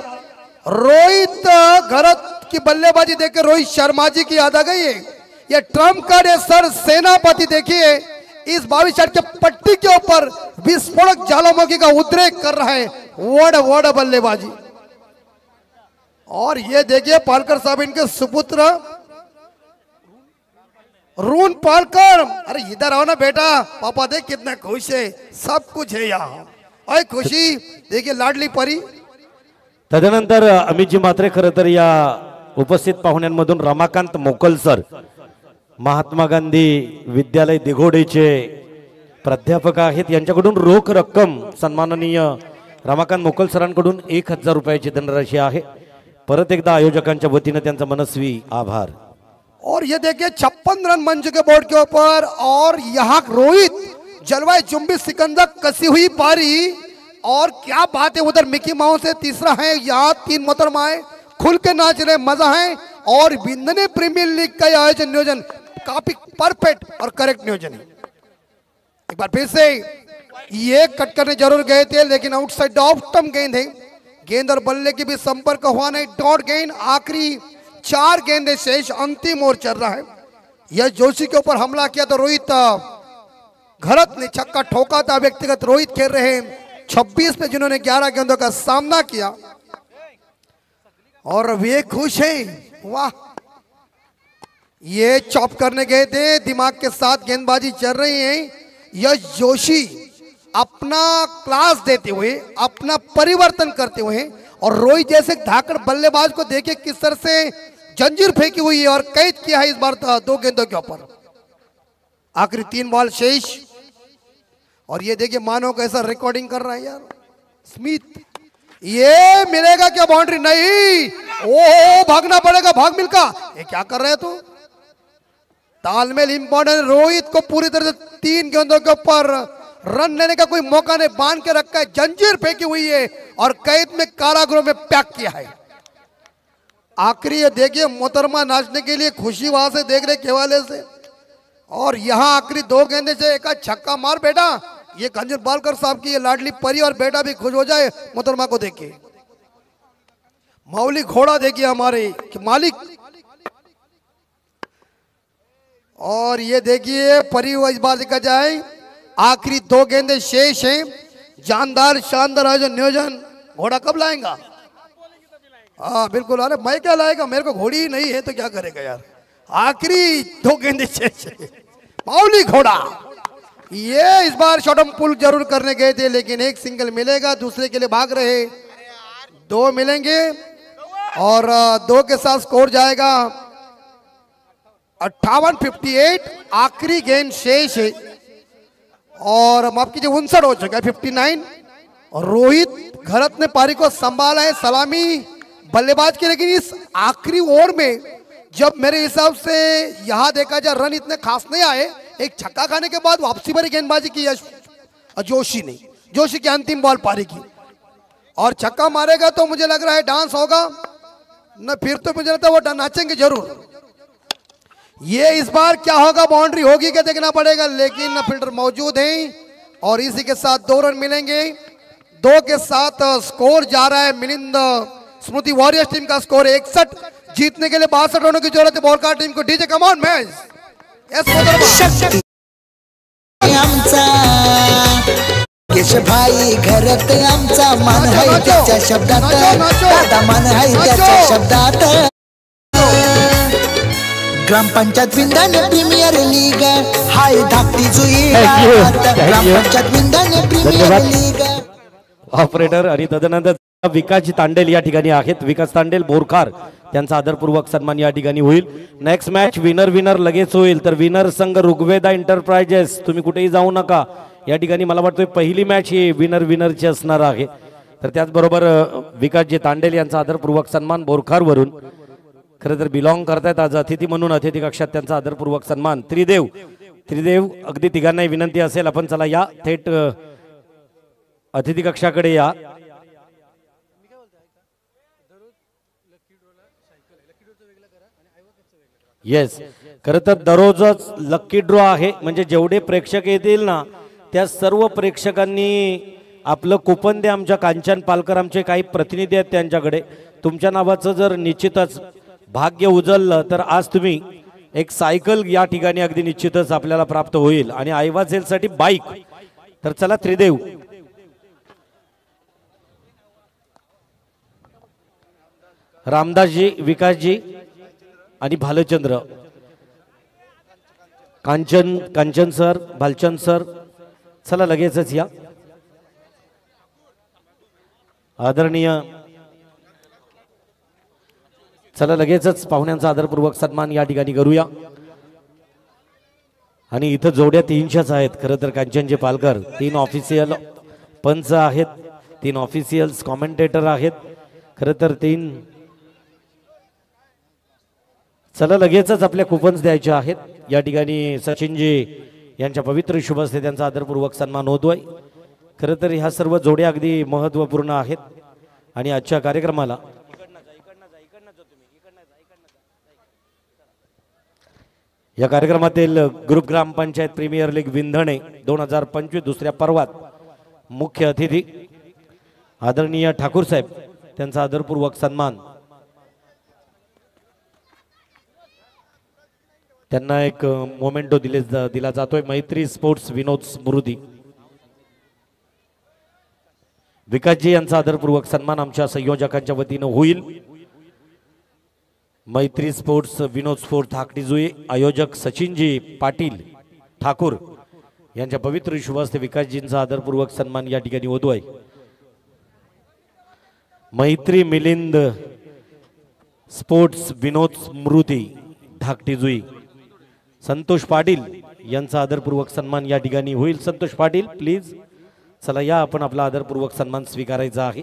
B: रोहित घरत की बल्लेबाजी देखिए, रोहित शर्मा जी की याद आ गई है। ये ट्रम्प कार्ड है सर सेनापति, देखिए इस 22 शॉट के पट्टी के ऊपर विस्फोटक ज्वालामुखी का उद्रेक कर रहा है। वोड बल्लेबाजी। और ये देखिए पालकर साहब इनके सुपुत्र रून पालकर, अरे इधर आओ ना बेटा, पापा देख कितना खुश है, सब कुछ है यहाँ। अरे खुशी देखिए, लाडली परी।
A: तदनंतर अमितजी मात्रे खरं तर या उपस्थित पाहुण्यांमधून रमाकांत मोकल सर, महात्मा गांधी विद्यालय दिघोडेचे प्राध्यापक आहेत. यांच्याकडून रोख रक्कम सन्माननीय रमाकांत मोकल सरांकडून 1000 रुपयाची धनराशी आहे. परत एकदा आयोजकांच्या वतीने त्यांचा मनस्वी आभार.
B: और ये देखिए 56 रन बन चुके बोर्ड के ऊपर। और यहाँ रोहित जलवायु चुंबी सिकंदर कसी हुई पारी। और क्या बात है, उधर मिकी माउस है, तीसरा है, यहाँ 3 मोहतरमाएं खुल के नाच रहे, मजा है। और बिंदनी प्रीमियर लीग का आयोजन नियोजन काफी परफेक्ट और करेक्ट नियोजन है। एक बार फिर से ये कट करने जरूर गए थे, लेकिन आउटसाइड ऑफ स्टंप गेंद है। गेंद और बल्ले के भी संपर्क हुआ नहीं, डॉट गेंद। आखिरी 4 गेंदे शेष, अंतिम ओवर चल रहा है। यह जोशी के ऊपर हमला किया तो रोहित घरत ने छक्का ठोका था। व्यक्तिगत रोहित खेल रहे हैं 26 में, जिन्होंने 11 गेंदों का सामना किया और वे खुश हैं। वाह, ये चॉप करने गए थे, दिमाग के साथ गेंदबाजी चल रही है। यह जोशी अपना क्लास देते हुए, अपना परिवर्तन करते हुए, और रोहित जैसे धाकड़ बल्लेबाज को देखिए किस तरह से जंजीर फेंकी हुई है और कैद किया है इस बार 2 गेंदों के ऊपर। आखिरी 3 बॉल शेष। और ये देखिए मानो कैसा रिकॉर्डिंग कर रहा है यार स्मिथ। ये मिलेगा क्या बाउंड्री? नहीं, ओ भागना पड़ेगा, भाग मिल्खा। ये क्या कर रहे तू? तालमेल इंपॉर्टेंट। रोहित को पूरी तरह से 3 गेंदों के ऊपर रन लेने का कोई मौका नहीं, बांध के रखा है, जंजीर फेंकी हुई है और कैद में कारागृह में पैक किया है। आखिरी ये देखिए मोहतरमा नाचने के लिए खुशी वहां से देख रहे केवाले से। और यहां आखिरी 2 गेंदे से एक छक्का मार बेटा। ये खंजर बालकर साहब की ये लाडली परी, और बेटा भी खुश हो जाए मोहतरमा को देख के। मौली घोड़ा देखिए हमारे मालिक। और ये देखिए परी इस बार देखा जाए आखिरी 2 गेंदे शेष हैं। जानदार शानदार आयोजन नियोजन। घोड़ा कब लाएगा? हाँ बिल्कुल। अरे मैं क्या लाएगा, मेरे को घोड़ी ही नहीं है तो क्या करेगा यार। आखिरी 2 गेंदे शेष है। माउली घोड़ा ये इस बार शॉर्ट पुल जरूर करने गए थे, लेकिन एक सिंगल मिलेगा, दूसरे के लिए भाग रहे। 2 मिलेंगे और 2 के साथ स्कोर जाएगा 58-58। आखिरी गेंद शेष है और माफ कीजिए 59 हो चुका है, 59। और रोहित घरत ने पारी को संभाला है, सलामी बल्लेबाज की। लेकिन इस आखिरी ओवर में जब मेरे हिसाब से यहां देखा जाए रन इतने खास नहीं आए, एक छक्का खाने के बाद वापसी भरी गेंदबाजी की जोशी ने, जोशी की अंतिम बॉल पारी की। और छक्का मारेगा तो मुझे लग रहा है डांस होगा न, फिर तो मुझे लगता है वो नाचेंगे जरूर। ये इस बार क्या होगा, बाउंड्री होगी क्या देखना पड़ेगा, लेकिन फील्डर मौजूद हैं और इसी के साथ 2 रन मिलेंगे। 2 के साथ स्कोर जा रहा है मिलिंद स्मृति वॉरियर्स टीम का स्कोर 61। जीतने के लिए 62 रनों की जरूरत है बोरकार टीम को। DJ come on match.
C: शक्ती आमचा केश भाई घरात आमचा मान आहे त्याच्या शब्दात, दादा मान आहे त्याच्या शब्दात। ग्रामपंचायत विंदाने प्रीमियर लीग हाय धाकटी जुई ग्रामपंचायत विंदाने प्रीमियर लीग।
A: ऑपरेटर आणि तदनंतर विकासजी तांडेल या ठिकाणी आहेत। विकास तांडेल बोरखार त्यांचा आदरपूर्वक सन्मान या ठिकाणी होईल। नेक्स्ट मॅच विनर लगेच होईल। तर विनर संघ ऋग्वेदा एंटरप्राइजेस, तुम्ही कुठेही जाऊ नका। या ठिकाणी मला वाटतं पहिली मॅच ही विनरची असणार आहे। तर त्याचबरोबर विकासजी तांडेल यांचा आदरपूर्वक सन्मान बोरखार वरून खरं तर बिलॉंग करतायत आज अतिथी म्हणून, अतिथी कक्षात त्यांचा आदरपूर्वक सन्मान। त्रिदेव अगदी तिघांनाही विनंती असेल आपण चला या थेट अतिथी कक्षाकडे या। येस, खरं तर दररोजच लक्की ड्रॉ आहे, म्हणजे जेवढे प्रेक्षक येतील ना त्या सर्व प्रेक्षकांनी आपलं कुपन द्या। आमच्या कांचन पालकर आमचे काही प्रतिनिधी आहेत त्यांच्याकडे, तुमच्या नावाचं जर निश्चितच भाग्य उजळलं तर आज तुम्ही एक सायकल या ठिकाणी अगदी निश्चितच आपल्याला प्राप्त होईल आणि आईवासेलसाठी बाईक। तर चला त्रिदेव, रामदासजी, विकासजी आणि भालचंद्र, कांचन सर, भालचंद सर, चला लगेचच या। आदरणीय, चला लगेचच पाहुण्यांचा आदरपूर्वक सन्मान या ठिकाणी करूया। आणि इथं जोड्या 300च आहेत खरं तर। कांचनचे पालकर 3 ऑफिशियल पंच आहेत, 3 ऑफिशियल्स कॉमेंटेटर आहेत खरं तर 3। चला लगेचच आपल्या कुपन्स द्यायचे आहेत। या ठिकाणी सचिनजी यांच्या पवित्र शुभ हस्ते त्यांचा आदरपूर्वक सन्मान होतोय। खरं तर ह्या सर्व जोड्या अगदी महत्त्वपूर्ण आहेत आणि आजच्या कार्यक्रमाला या कार्यक्रमातील ग्रुप ग्रामपंचायत प्रीमियर लीग विंधणे 2025 दुसऱ्या पर्वात मुख्य अतिथी आदरणीय ठाकूर साहेब त्यांचा आदरपूर्वक सन्मान। त्यांना एक मोमेंटो दिला जातोय। मैत्री स्पोर्ट्स विनोद स्मृती विकासजी यांचा आदरपूर्वक सन्मान आमच्या संयोजकांच्या वतीनं होईल। मैत्री स्पोर्ट्स विनोद स्पोर्ट्स धाकटी जुई आयोजक सचिनजी पाटील ठाकूर यांच्या पवित्र शुभ हस्ते विकासजींचा आदरपूर्वक सन्मान या ठिकाणी होतोय। मैत्री मिलिंद स्पोर्ट्स विनोद स्मृती धाकटी जुई संतोष पाटील यांचा आदरपूर्वक सन्मान या ठिकाणी होईल। संतोष पाटील प्लीज चला या, आपण आपला आदरपूर्वक सन्मान स्वीकारायचा आहे।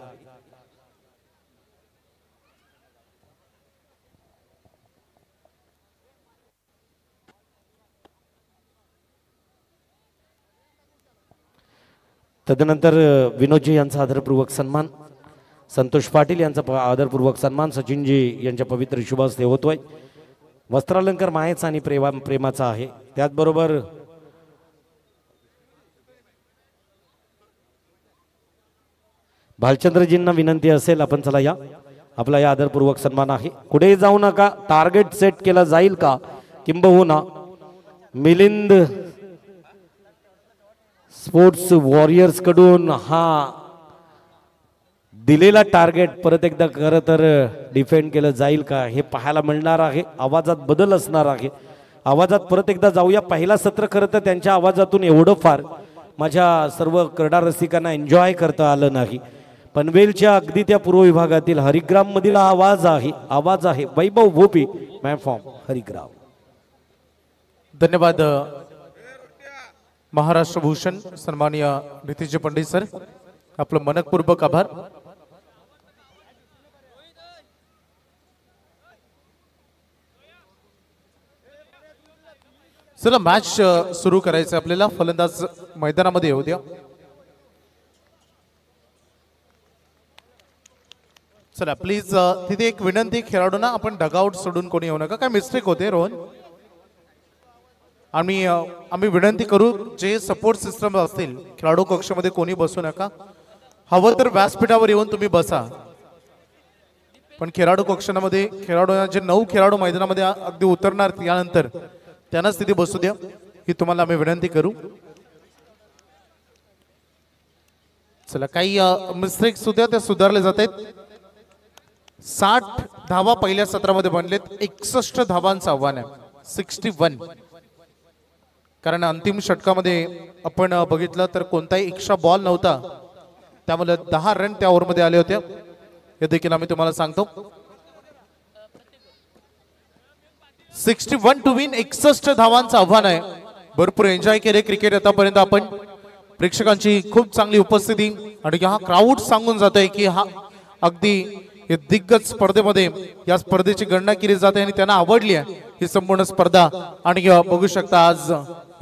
A: तदनंतर विनोदजी यांचा आदरपूर्वक सन्मान, संतोष पाटील यांचा आदरपूर्वक सन्मान सचिनजी यांच्या पवित्र शुभ हस्ते होतोय। वस्त्रालंकार मायेचा आणि प्रेमाचा आहे। त्याचबरोबर भालचंद्रजींना विनंती असेल आपण चला या, आपला या आदरपूर्वक सन्मान आहे। कुठे जाऊ नका, टार्गेट सेट केला जाईल का किंबहुना मिलिंद स्पोर्ट्स वॉरियर्स कडून हा दिलेला टार्गेट परत एकदा खरं तर डिफेंड केलं जाईल का हे पाहायला मिळणार आहे। आवाजात बदल असणार आहे। आवाजात परत एकदा जाऊया। पहिला सत्र खरं तर त्यांच्या आवाजातून एवढं फार माझ्या सर्व क्रीडा रसिकांना एन्जॉय करता आलं नाही। पनवेलच्या अगदी त्या पूर्व विभागातील हरिग्राम मधील आवाज आहे वैभव भोपी मॅन फ्रॉम हरिग्राम।
D: धन्यवाद महाराष्ट्र भूषण सन्माननीय नितीशजी पंडित सर, आपलं मनपूर्वक आभार। चला मॅच सुरू करायचं आपल्याला। फलंदाज मैदानामध्ये येऊ द्या। चला प्लीज तिथे एक विनंती, खेळाडूंना आपण डगआउट सोडून कोणी येऊ नका। काय मिस्टेक होते रोहन? आम्ही विनंती करू जे सपोर्ट सिस्टम असतील खेळाडू कक्षामध्ये कोणी बसू नका, हवं तर व्यासपीठावर येऊन तुम्ही बसा. पण खेळाडू कक्षामध्ये खेळाडूंना जे 9 खेळाडू मैदानामध्ये अगदी उतरणार त्यानंतर त्यांनाच तिथे बसू द्या ही तुम्हाला आम्ही विनंती करू. चला काही मिस्टेक्स होत्या त्या सुधारले जात आहेत. 60 धावा पहिल्या सत्रामध्ये बनलेत, 61 धावांचं आव्हान आहे 61. कारण अंतिम षटकामध्ये आपण बघितलं तर कोणताही एक्स्ट्रा बॉल नव्हता, त्यामुळे 10 रन त्या ओव्हरमध्ये आले होते हे देखील आम्ही तुम्हाला सांगतो. 61 टू विन, 61 धावांचं आव्हान आहे. भरपूर एन्जॉय केले क्रिकेट आतापर्यंत आपण. प्रेक्षकांची खूप चांगली उपस्थिती आणि हा क्राऊड सांगून जातोय की हा अगदी हे दिग्गज स्पर्धेमध्ये या स्पर्धेची गणना केली जाते आणि त्यांना आवडली आहे ही संपूर्ण स्पर्धा. आणि बघू शकता आज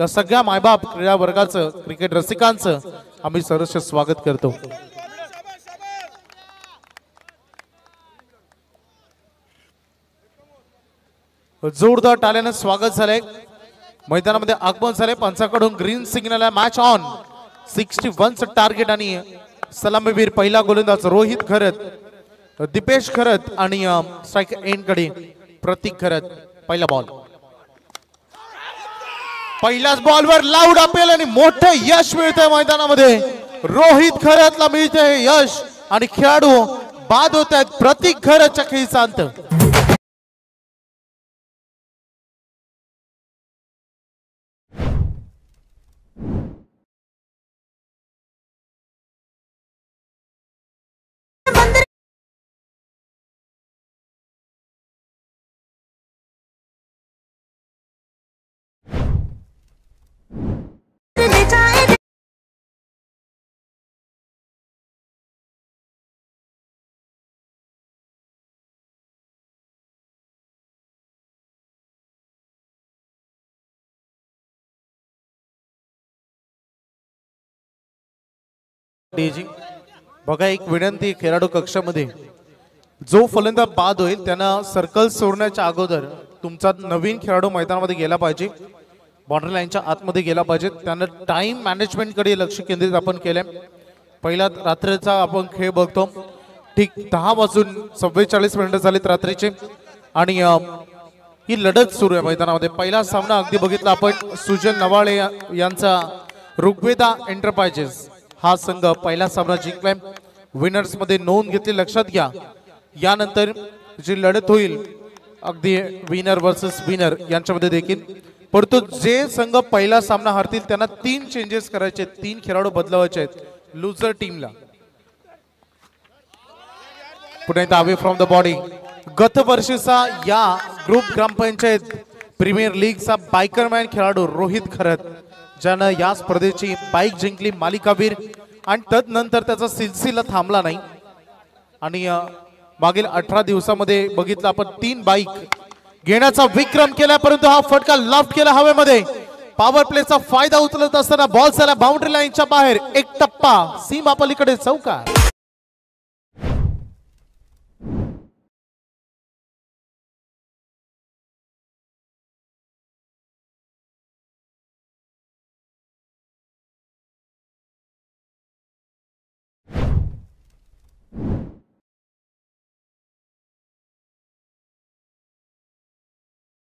D: या सगळ्या मायबाप क्रीडा वर्गाचं क्रिकेट रसिकांचं आम्ही सहर्ष स्वागत करतो. जोरदार टाळ्याने स्वागत झालंय. मैदानामध्ये आगमन झाले. पंचाकडून ग्रीन सिग्नल आहे. Match on. 61 टार्गेट आणि सलामीवीर पहिला गोलंदाज रोहित खरत, दीपेश खरत आणि स्ट्राइक एंड कडे प्रतीक खरत. पहिला बॉल, पहिल्याच बॉलवर लाऊड अपेल आणि मोठं यश मिळतंय मैदानामध्ये. रोहित खरतला मिळते यश आणि खेळाडू बाद होत आहेत. प्रतीक खरतच्या खेळीचा अंत. बघा एक विनंती खेळाडू कक्षामध्ये जो फलंदाज बाद होईल त्यांना सर्कल सोडण्याच्या अगोदर तुमचा नवीन खेळाडू मैदानामध्ये गेला पाहिजे, बॉर्डर लाईनच्या आतमध्ये गेला पाहिजे. त्यांना टाइम मॅनेजमेंट कडे लक्ष केंद्रित आपण केलंय. पहिला रात्रीचा आपण खेळ बघतो. ठीक 10 वाजून 44 मिनिटं झालीत रात्रीचे आणि ही लढत सुरू आहे मैदानामध्ये. पहिला सामना अगदी बघितला आपण सुजल नवाळे यांचा ऋग्वेदा एंटरप्राइजेस हा संघ पहिला सामना जिंकलाय. विनर्स मध्ये नोंद घेतली लक्षात घ्या. यानंतर जी लढत होईल अगदी विनर वर्सेस विनर यांच्यामध्ये देखील, परंतु जे संघ पहिला सामना हरतील त्यांना 3 चेंजेस करायचे, 3 खेळाडू बदलवायचे आहेत लुझर टीमला. पुन्हा एकदा अवे फ्रॉम द बॉडी. गत वर्षीचा या ग्रुप ग्रामपंचायत प्रीमियर लीगचा बायकरमॅन खेळाडू रोहित खरत ज्यानं या स्पर्धेची बाईक जिंकली मालिकावीर आणि तदनंतर त्याचा सिलसिला थांबला नाही आणि मागील 18 दिवसामध्ये बघितलं आपण 3 बाईक घेण्याचा विक्रम केला. परंतु हा फटका लॉफ्ट केला हवेमध्ये. पॉवर प्लेचा फायदा उचलत असताना बॉल झाला बाउंड्री लाईनच्या बाहेर. एक टप्पा सीमा पलीकडे चौकार.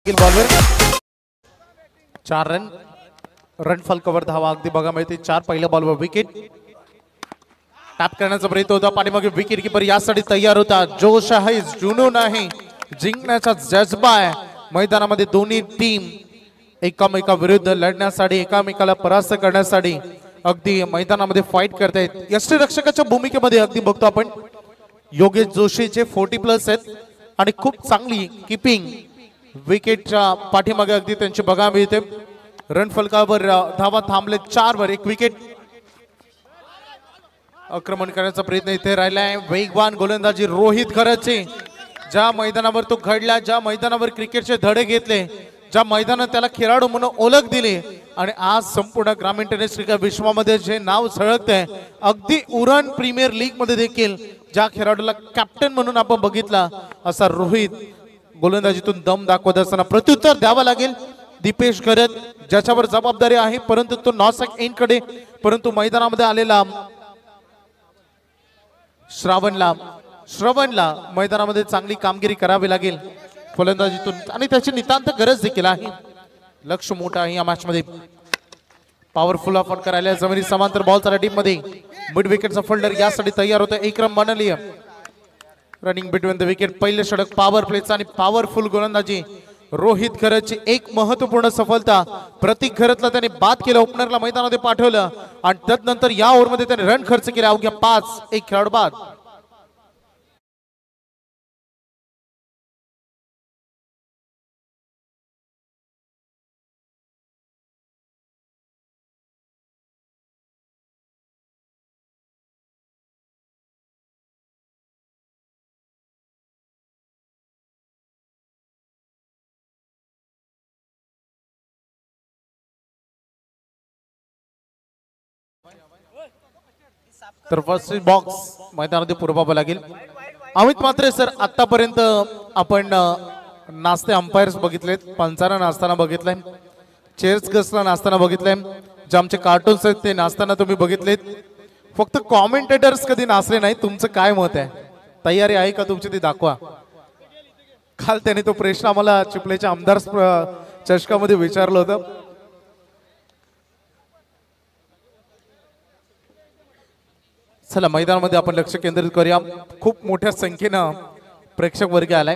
D: बॉलवर 4 रन. रन फलकावर धावा अगदी बघा मिळते. 4 पहिल्या बॉलवर विकेट. टॅप करण्याचा प्रयत्न होता. पाठीमागे विकेट किपर यासाठी तयार होता. जोश आहे, जुनून आहे, जिंकण्याचा जज्बा आहे मैदानामध्ये. दोन्ही टीम एकामेकाविरुद्ध लढण्यासाठी, एकामेकाला परास्त करण्यासाठी अगदी मैदानामध्ये फाईट करतायत. यष्टीरक्षकाच्या भूमिकेमध्ये अगदी बघतो आपण योगेश जोशीचे 40+ आहेत आणि खूप चांगली किपिंग विकेटच्या पाठीमागे अगदी त्यांची बघा मिळते. रन फलकावर धावा थांबले 4 वर. एक विकेट. आक्रमण करण्याचा प्रयत्न इथे राहिलाय. वेगवान गोलंदाजी रोहित खरतचे. ज्या मैदानावर तो घडला, ज्या मैदानावर क्रिकेटचे धडे घेतले, ज्या मैदानात त्याला खेळाडू म्हणून ओळख दिली आणि आज संपूर्ण ग्रामीण टेनिस क्रिकेट विश्वामध्ये जे नाव झळकतंय अगदी उरण प्रीमियर लीग मध्ये देखील ज्या खेळाडूला कॅप्टन म्हणून आपण बघितला असा रोहित गोलंदाजीतून दम दाखवत असताना प्रत्युत्तर द्यावं लागेल. दीपेश घरत ज्याच्यावर जबाबदारी आहे, परंतु तो नॉसक एंड कडे, परंतु मैदानामध्ये आलेला श्रवणला मैदानामध्ये चांगली कामगिरी करावी लागेल फलंदाजीतून आणि त्याची नितांत गरज देखील आहे. लक्ष मोठं आहे या मॅच मध्ये. पॉवरफुल ऑफर करायला जमिनी समांतर बॉल चालू टीम मध्ये मिड विकेटचा फोल्डर यासाठी तयार होतो. एकरम बनली रनिंग बिटवीन द विकेट. पहिले षटक पॉवर प्लेचा आणि पॉवरफुल गोलंदाजी रोहित खरतची एक महत्वपूर्ण सफलता. प्रतीक खरतला त्याने बाद केलं, ओपनरला मैदानामध्ये पाठवलं आणि त्यानंतर या ओव्हरमध्ये त्याने रन खर्च केले अवघ्या 5. एक खेळाडू बाद. तर फर्स्ट बॉक्स मैदानामध्ये पुरवावं लागेल. अमित म्हात्रे सर, आतापर्यंत आपण नाचते अंपायर्स बघितलेत, पंचांना नाचताना बघितलंय, चेअर्स गसला नाचताना बघितलंय, जे आमचे कार्टून्स आहेत ते नाचताना तुम्ही बघितलेत. फक्त कॉमेंटेटर्स कधी नाचले नाही. तुमचं काय मत आहे? तयारी आहे का तुमची ती दाखवा. काल त्याने तो प्रश्न आम्हाला चिपळेच्या आमदार चषकामध्ये विचारलं होतं. चला मैदानामध्ये आपण लक्ष केंद्रित करूया. खूप मोठ्या संख्येनं प्रेक्षक वर्ग आलाय.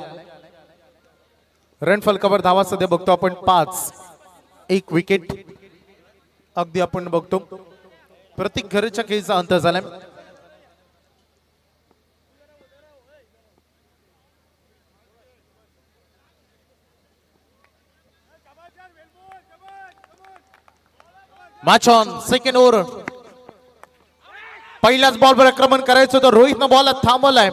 D: रन फलकावर धावा सध्या बघतो आपण 5. एक विकेट अगदी आपण बघतो. प्रतीक घरच्या खेळीचा अंत झालाय. Match on second over. पहिल्याच बॉलवर आक्रमण करायचं होतं. रोहितनं बॉल थांबवलाय.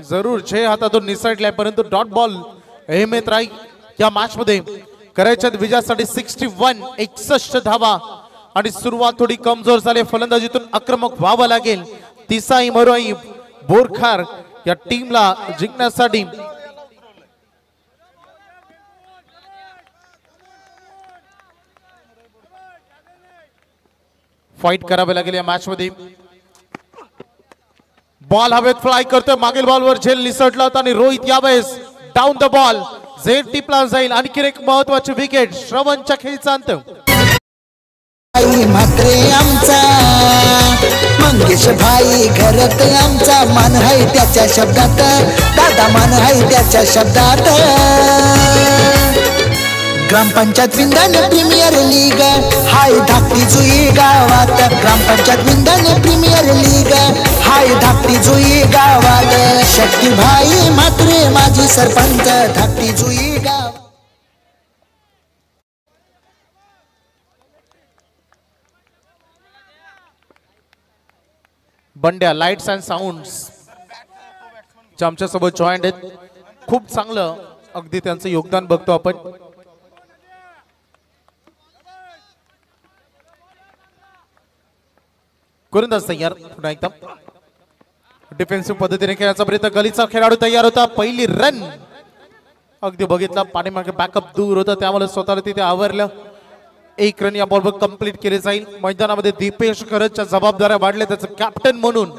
D: जरूर छे हातातून निसटलाय, परंतु डॉट बॉल अहमेद राय या मॅच मध्ये करायच्या विजयासाठी 61 धावा आणि सुरुवात थोडी कमजोर झाली. फलंदाजीतून आक्रमक व्हावं लागेल. तिसाई मरोई बोरखार या टीमला जिंकण्यासाठी. फाईट करावे लागेल या मॅच मध्ये. बॉल हवेत फ्लाय करतोय. मागील बॉलवर झेल निसटला होता आणि रोहित यावेळेस डाऊन द बॉल झेल टिपला जाईल. आणखी एक महत्वाची विकेट. श्रवणच्या खेळीचा अंत.
C: म्हात्रे आमचा मंगेश भाई घरत आमचा, मान आहे त्याच्या शब्दात, दादा मान आहे त्याच्या शब्दात. ग्रामपंचायत विंधन प्रीमियर लीग हाय धाकटी जुई गावात. ग्रामपंचायत विंधन प्रीमियर लीग हाय धाकटी जुई गावात. शक्तीभाई म्हात्रे माजी सरपंच धाकटी जुई गाव.
D: बंड्या लाईट्स अँड साऊंड्स जे आमच्या सोबत जॉईंट आहेत. खूप चांगलं अगदी त्यांचं योगदान बघतो आपण. गोलंदाज तयार. पुन्हा एकदा डिफेन्सिव्ह पद्धतीने खेळायचा प्रयत्न. गलीचा खेळाडू तयार होता. पहिली रन अगदी बघितला. पाठीमागे बॅकअप दूर होता, त्यामुळे स्वतःला तिथे आवरलं. एक रन या बॉलवर कंप्लीट केले जाईल. मैदानामध्ये दीपेश खरतच्या जबाबदाऱ्या वाढल्या त्याचं कॅप्टन म्हणून,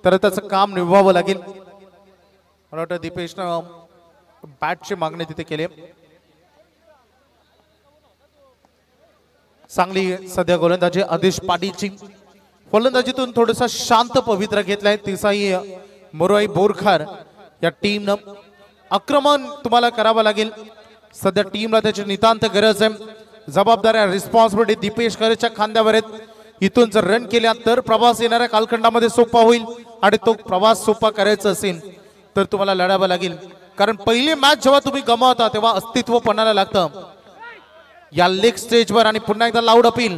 D: तर त्याचं काम निभावावं लागेल. मला वाटतं दीपेशनं बॅटची मागणी तिथे केली. चांगली सध्या गोलंदाजी आदेश पाटीलची. फलंदाजीतून थोडासा शांत पवित्रा घेतलाय तिसाई मोराई बोरखार या टीमनं. आक्रमण तुम्हाला करावं लागेल. सध्या टीमला त्याची नितांत गरज आहे. जबाबदाऱ्या रिस्पॉन्सिबिलिटी दीपेश खरतच्या खांद्यावर आहेत. इथून जर रन केल्या तर प्रवास येणाऱ्या कालखंडामध्ये सोपा होईल आणि तो प्रवास सोपा करायचा असेल तर तुम्हाला लढावं लागेल. कारण पहिली मॅच जेव्हा तुम्ही गमावता तेव्हा अस्तित्व पणाला लागतं या लेग स्टेजवर. आणि पुन्हा एकदा लाऊड अपील,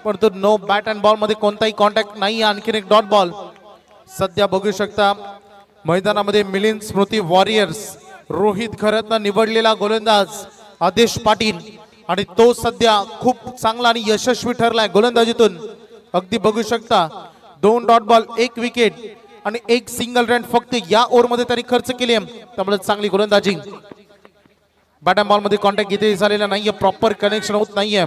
D: परंतु नो बॅट अँड बॉल मध्ये कोणताही कॉन्टॅक्ट नाही. आणखीन एक डॉट बॉल सध्या बघू शकता. मैदानामध्ये मिलिंद स्मृती वॉरियर्स रोहित खरतनं निवडलेला गोलंदाज आदेश पाटील, आणि तो सध्या खूप चांगला आणि यशस्वी ठरलाय गोलंदाजीतून. अगदी बघू शकता 2 डॉट बॉल 1 विकेट आणि 1 सिंगल रन फक्त या ओव्हरमध्ये त्यांनी खर्च केली. त्यामुळे चांगली गोलंदाजी. बॅटम बॉल मध्ये कॉन्टॅक्ट इथे झालेला नाहीये, प्रॉपर कनेक्शन होत नाहीये.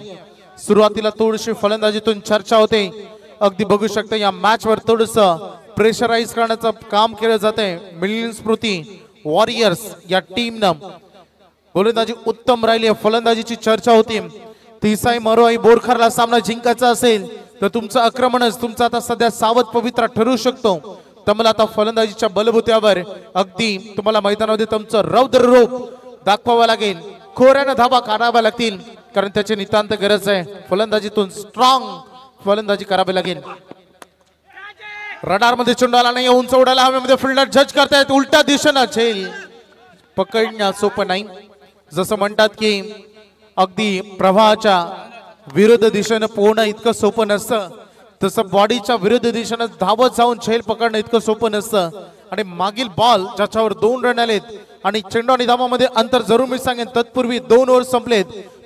D: सुरुवातीला थोडीशी फलंदाजीतून चर्चा होते. अगदी बघू शकता या मॅच वर थोडस प्रेशराईज करण्याचं काम केलं जातंय. मिलियन स्मृती वॉरियर्स या टीमनं गोलंदाजी उत्तम राहिली. फलंदाजीची चर्चा होती. तिसाई मरोई बोरखरला सामना जिंकायचा असेल तर तुमचं आक्रमणच तुमचा आता सध्या सावध पवित्रा ठरू शकतो. तुम्हाला आता फलंदाजीच्या बलबुत्यावर अगदी तुम्हाला मैदानामध्ये तुमचं रौद्र रूप दाखवावं लागेल. खोऱ्यानं धाबा काढाव्या लागतील कारण त्याची नितांत गरज आहे. फलंदाजीतून स्ट्रॉंग फलंदाजी करावी लागेल. रडार मध्ये चेंडू आला नाही, उंच उडाला हवेमध्ये. फिल्डर जज करतायत उलट्या दिशेनं. झेल पकडणं सोपं नाही. जसं म्हणतात की अगदी प्रवाहाच्या विरुद्ध दिशेनं पोहणं इतकं सोपं नसतं, तसं बॉडीच्या विरुद्ध दिशेनं धावत जाऊन झेल पकडणं इतकं सोपं नसतं. आणि मागील बॉल ज्याच्यावर 2 रन आलेत आणि चेंडू आणि धावामध्ये अंतर जरूर मी सांगेन. तत्पूर्वी 2 ओव्हर संपलेत.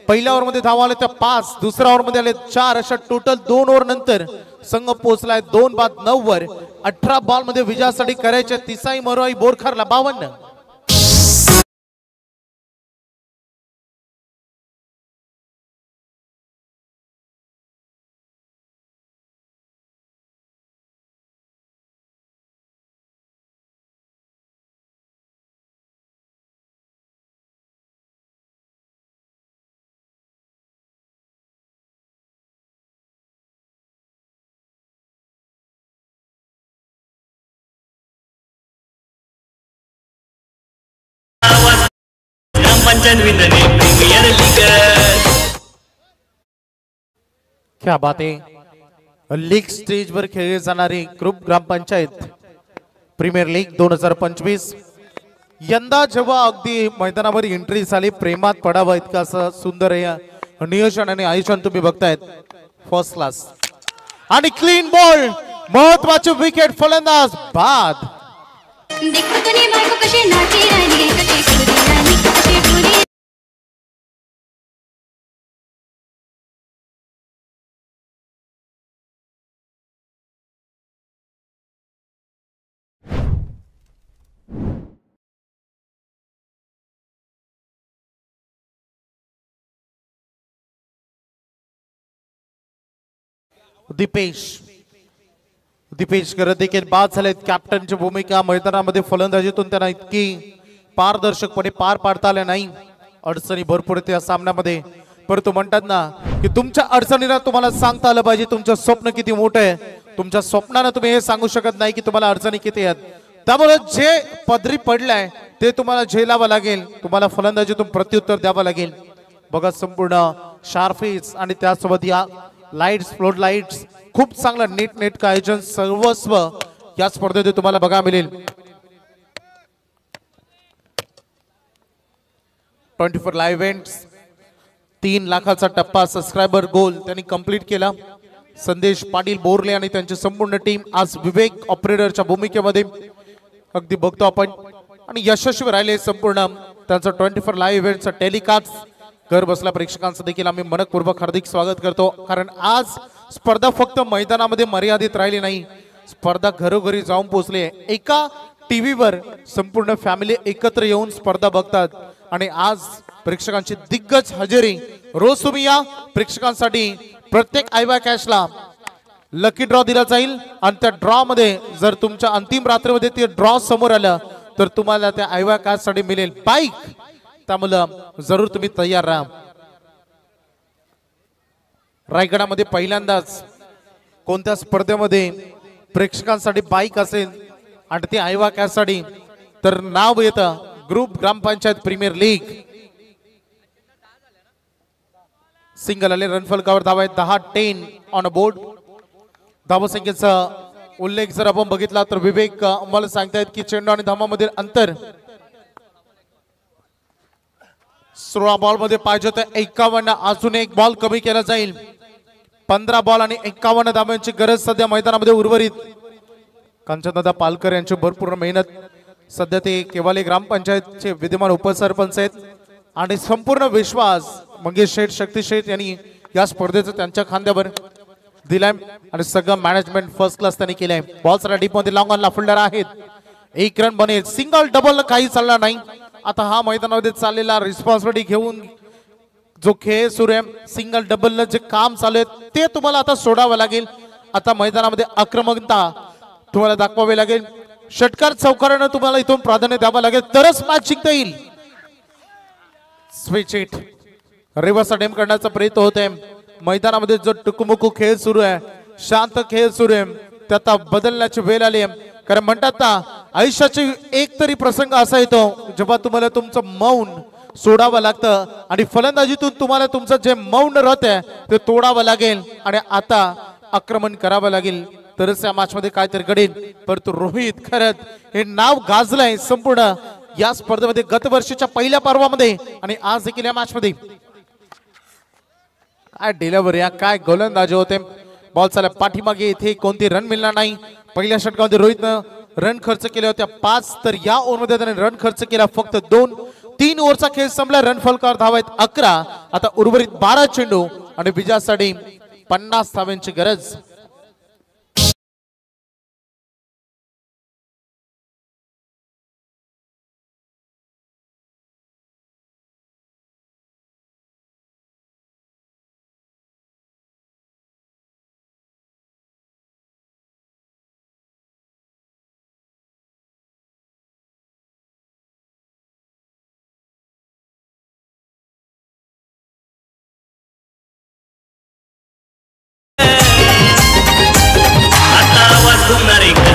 D: पहिल्या ओव्हर मध्ये धावा आले त्या 5, दुसऱ्या ओव्हर मध्ये आले 4, अशा टोटल 2 ओव्हर नंतर संघ पोहोचलाय 2 बाद 9 वर. 18 बॉल मध्ये विजयासाठी करायचे तिसाई मरोई बोरखरला 52. क्या बात आहे. लीग स्टेज वर खेळली जाणारी ग्रुप ग्रामपंचायत प्रीमियर लीग 2025. यंदा जेव्हा अगदी मैदानावर एंट्री झाली, प्रेमात पडावं इतकं असं सुंदर आहे नियोजन आणि आयोजन तुम्ही बघतायत. फर्स्ट क्लास आणि क्लीन बॉल. महत्वाची विकेट. फलंदाज बाद. दीपेश करत देखील बाद झालेत. कॅप्टनची भूमिका मैदानामध्ये फलंदाजीतून त्यांना इतकी पारदर्शकपणे पार पाडता आल्या नाही. अडचणी भरपूर त्या सामन्यामध्ये, परंतु म्हणतात ना की तुमच्या अडचणीला तुम्हाला सांगता आलं पाहिजे तुमचं स्वप्न किती मोठं आहे. तुमच्या स्वप्नानं तुम्ही हे सांगू शकत नाही की तुम्हाला अडचणी किती आहेत. त्यामुळे जे पदरी पडलंय ते तुम्हाला झेलावं लागेल. तुम्हाला फलंदाजीतून प्रत्युत्तर द्यावं लागेल. बघा संपूर्ण शार्फिस आणि त्यासोबत या लाईट्स, फ्लोट लाईट्स, खूप चांगलं नीटनेटकं आयोजन सर्वस्व या स्पर्धेत तुम्हाला बघायला मिळेल. 24 लाईव्ह इव्हेंट्स, 3 लाखाचा टप्पा सबस्क्रायबर गोल त्यांनी कंप्लीट केला. संदेश पाटील बोरले आणि त्यांची संपूर्ण टीम आज विवेक ऑपरेटरच्या भूमिकेमध्ये अगदी बघतो आपण आणि यशस्वी राहिले. संपूर्ण त्यांचं 24 लाईव्ह इव्हेंटचं टेलिकास्ट घर बसल्या प्रेक्षकांचं देखील आम्ही मनपूर्वक हार्दिक स्वागत करतो. कारण आज स्पर्धा फक्त मैदानामध्ये मर्यादित राहिली नाही, स्पर्धा घरोघरी जाऊन पोहोचली. एका टीव्हीवर संपूर्ण फॅमिली एकत्र येऊन स्पर्धा बघतात आणि आज प्रेक्षकांची दिग्गज हजेरी. रोज तुम्ही या प्रेक्षकांसाठी प्रत्येक आयवा कॅशला लकी ड्रॉ दिला जाईल आणि त्या ड्रॉ मध्ये जर तुमच्या अंतिम रात्रीमध्ये ते ड्रॉ समोर आलं तर तुम्हाला त्या आयवा कॅश साठी मिळेल बाईक. त्यामुळे जरूर तुम्ही तयार राहा. रायगडामध्ये पहिल्यांदाच कोणत्या स्पर्धेमध्ये प्रेक्षकांसाठी बाईक असेल आणि ते आयवा कॅश साठी तर नाव येतं ग्रुप ग्रामपंचायत प्रीमियर लीग. सिंगल आले, रन फलकावर धावा आहेत 10-10 ऑन अ बोर्ड. धावसंख्येचा उल्लेख जर आपण बघितला तर विवेक आम्हाला सांगतायत की चेंडू आणि धावामधील अंतर 16 बॉल मध्ये पाहिजे तर 51. अजून एक बॉल कमी केला जाईल. 15 बॉल आणि 51 धावांची गरज सध्या मैदानामध्ये उर्वरित. कांचनदादा पालकर यांची भरपूर मेहनत. सध्या ते केवाले ग्रामपंचायतचे विद्यमान उपसरपंच आहेत आणि संपूर्ण विश्वास मंगेश शेठ, शक्ती शेठ यांनी या स्पर्धेचं त्यांच्या खांद्यावर दिलाय आणि सगळं मॅनेजमेंट फर्स्ट क्लास त्यांनी केलंय. बॉल सरा डीप मध्ये लॉंग ऑनला फिल्डर आहेत. 1 रन बनेल. सिंगल डबल काही चालणार नाही. आता हा मैदानामध्ये चाललेला रिस्पॉन्सिबिलिटी घेऊन जो खेळ सुरू आहे सिंगल डबल जे काम चालू आहे ते तुम्हाला आता सोडावं लागेल. आता मैदानामध्ये आक्रमकता तुम्हाला दाखवावी लागेल. षटकार चौकारानं तुम्हाला इथून प्राधान्य द्यावं लागेल तरच मॅच जिंकता येईल. स्विच इट रिव्हर्स अटेम्प्ट करण्याचा प्रयत्न होत आहे. मैदानामध्ये जो टुकुमुकू खेळ सुरू आहे शांत खेळ सुरू आहे ते आता बदलण्याची वेळ आली आहे. कारण म्हणतात ना आयुष्याची एक तरी प्रसंग असा येतो जेव्हा तुम्हाला तुमचं मौन सोडावं लागतं आणि फलंदाजीतून तुम्हाला तुमचं जे मौन रत आहे ते तोडावं लागेल आणि आता आक्रमण करावं लागेल तरच या मॅच मध्ये काय तर घडेल. परंतु रोहित खरत हे नाव गाजलंय संपूर्ण या स्पर्धेमध्ये गत वर्षीच्या पहिल्या पर्वामध्ये आणि आज देखील या मॅच मध्ये. काय डिलिव्हरी काय गोलंदाजी होते. बॉल चालला पाठीमागे इथे कोणती रन मिळणार नाही. पहिल्या षटकामध्ये रोहितनं रन खर्च केले होत्या 5 तर या ओव्हरमध्ये त्याने रन खर्च केला फक्त 2. 3 ओव्हरचा खेळ संपला. रन फलकावर धावा आहेत 11. आता उर्वरित 12 चेंडू आणि विजयासाठी 50 धावांची गरज.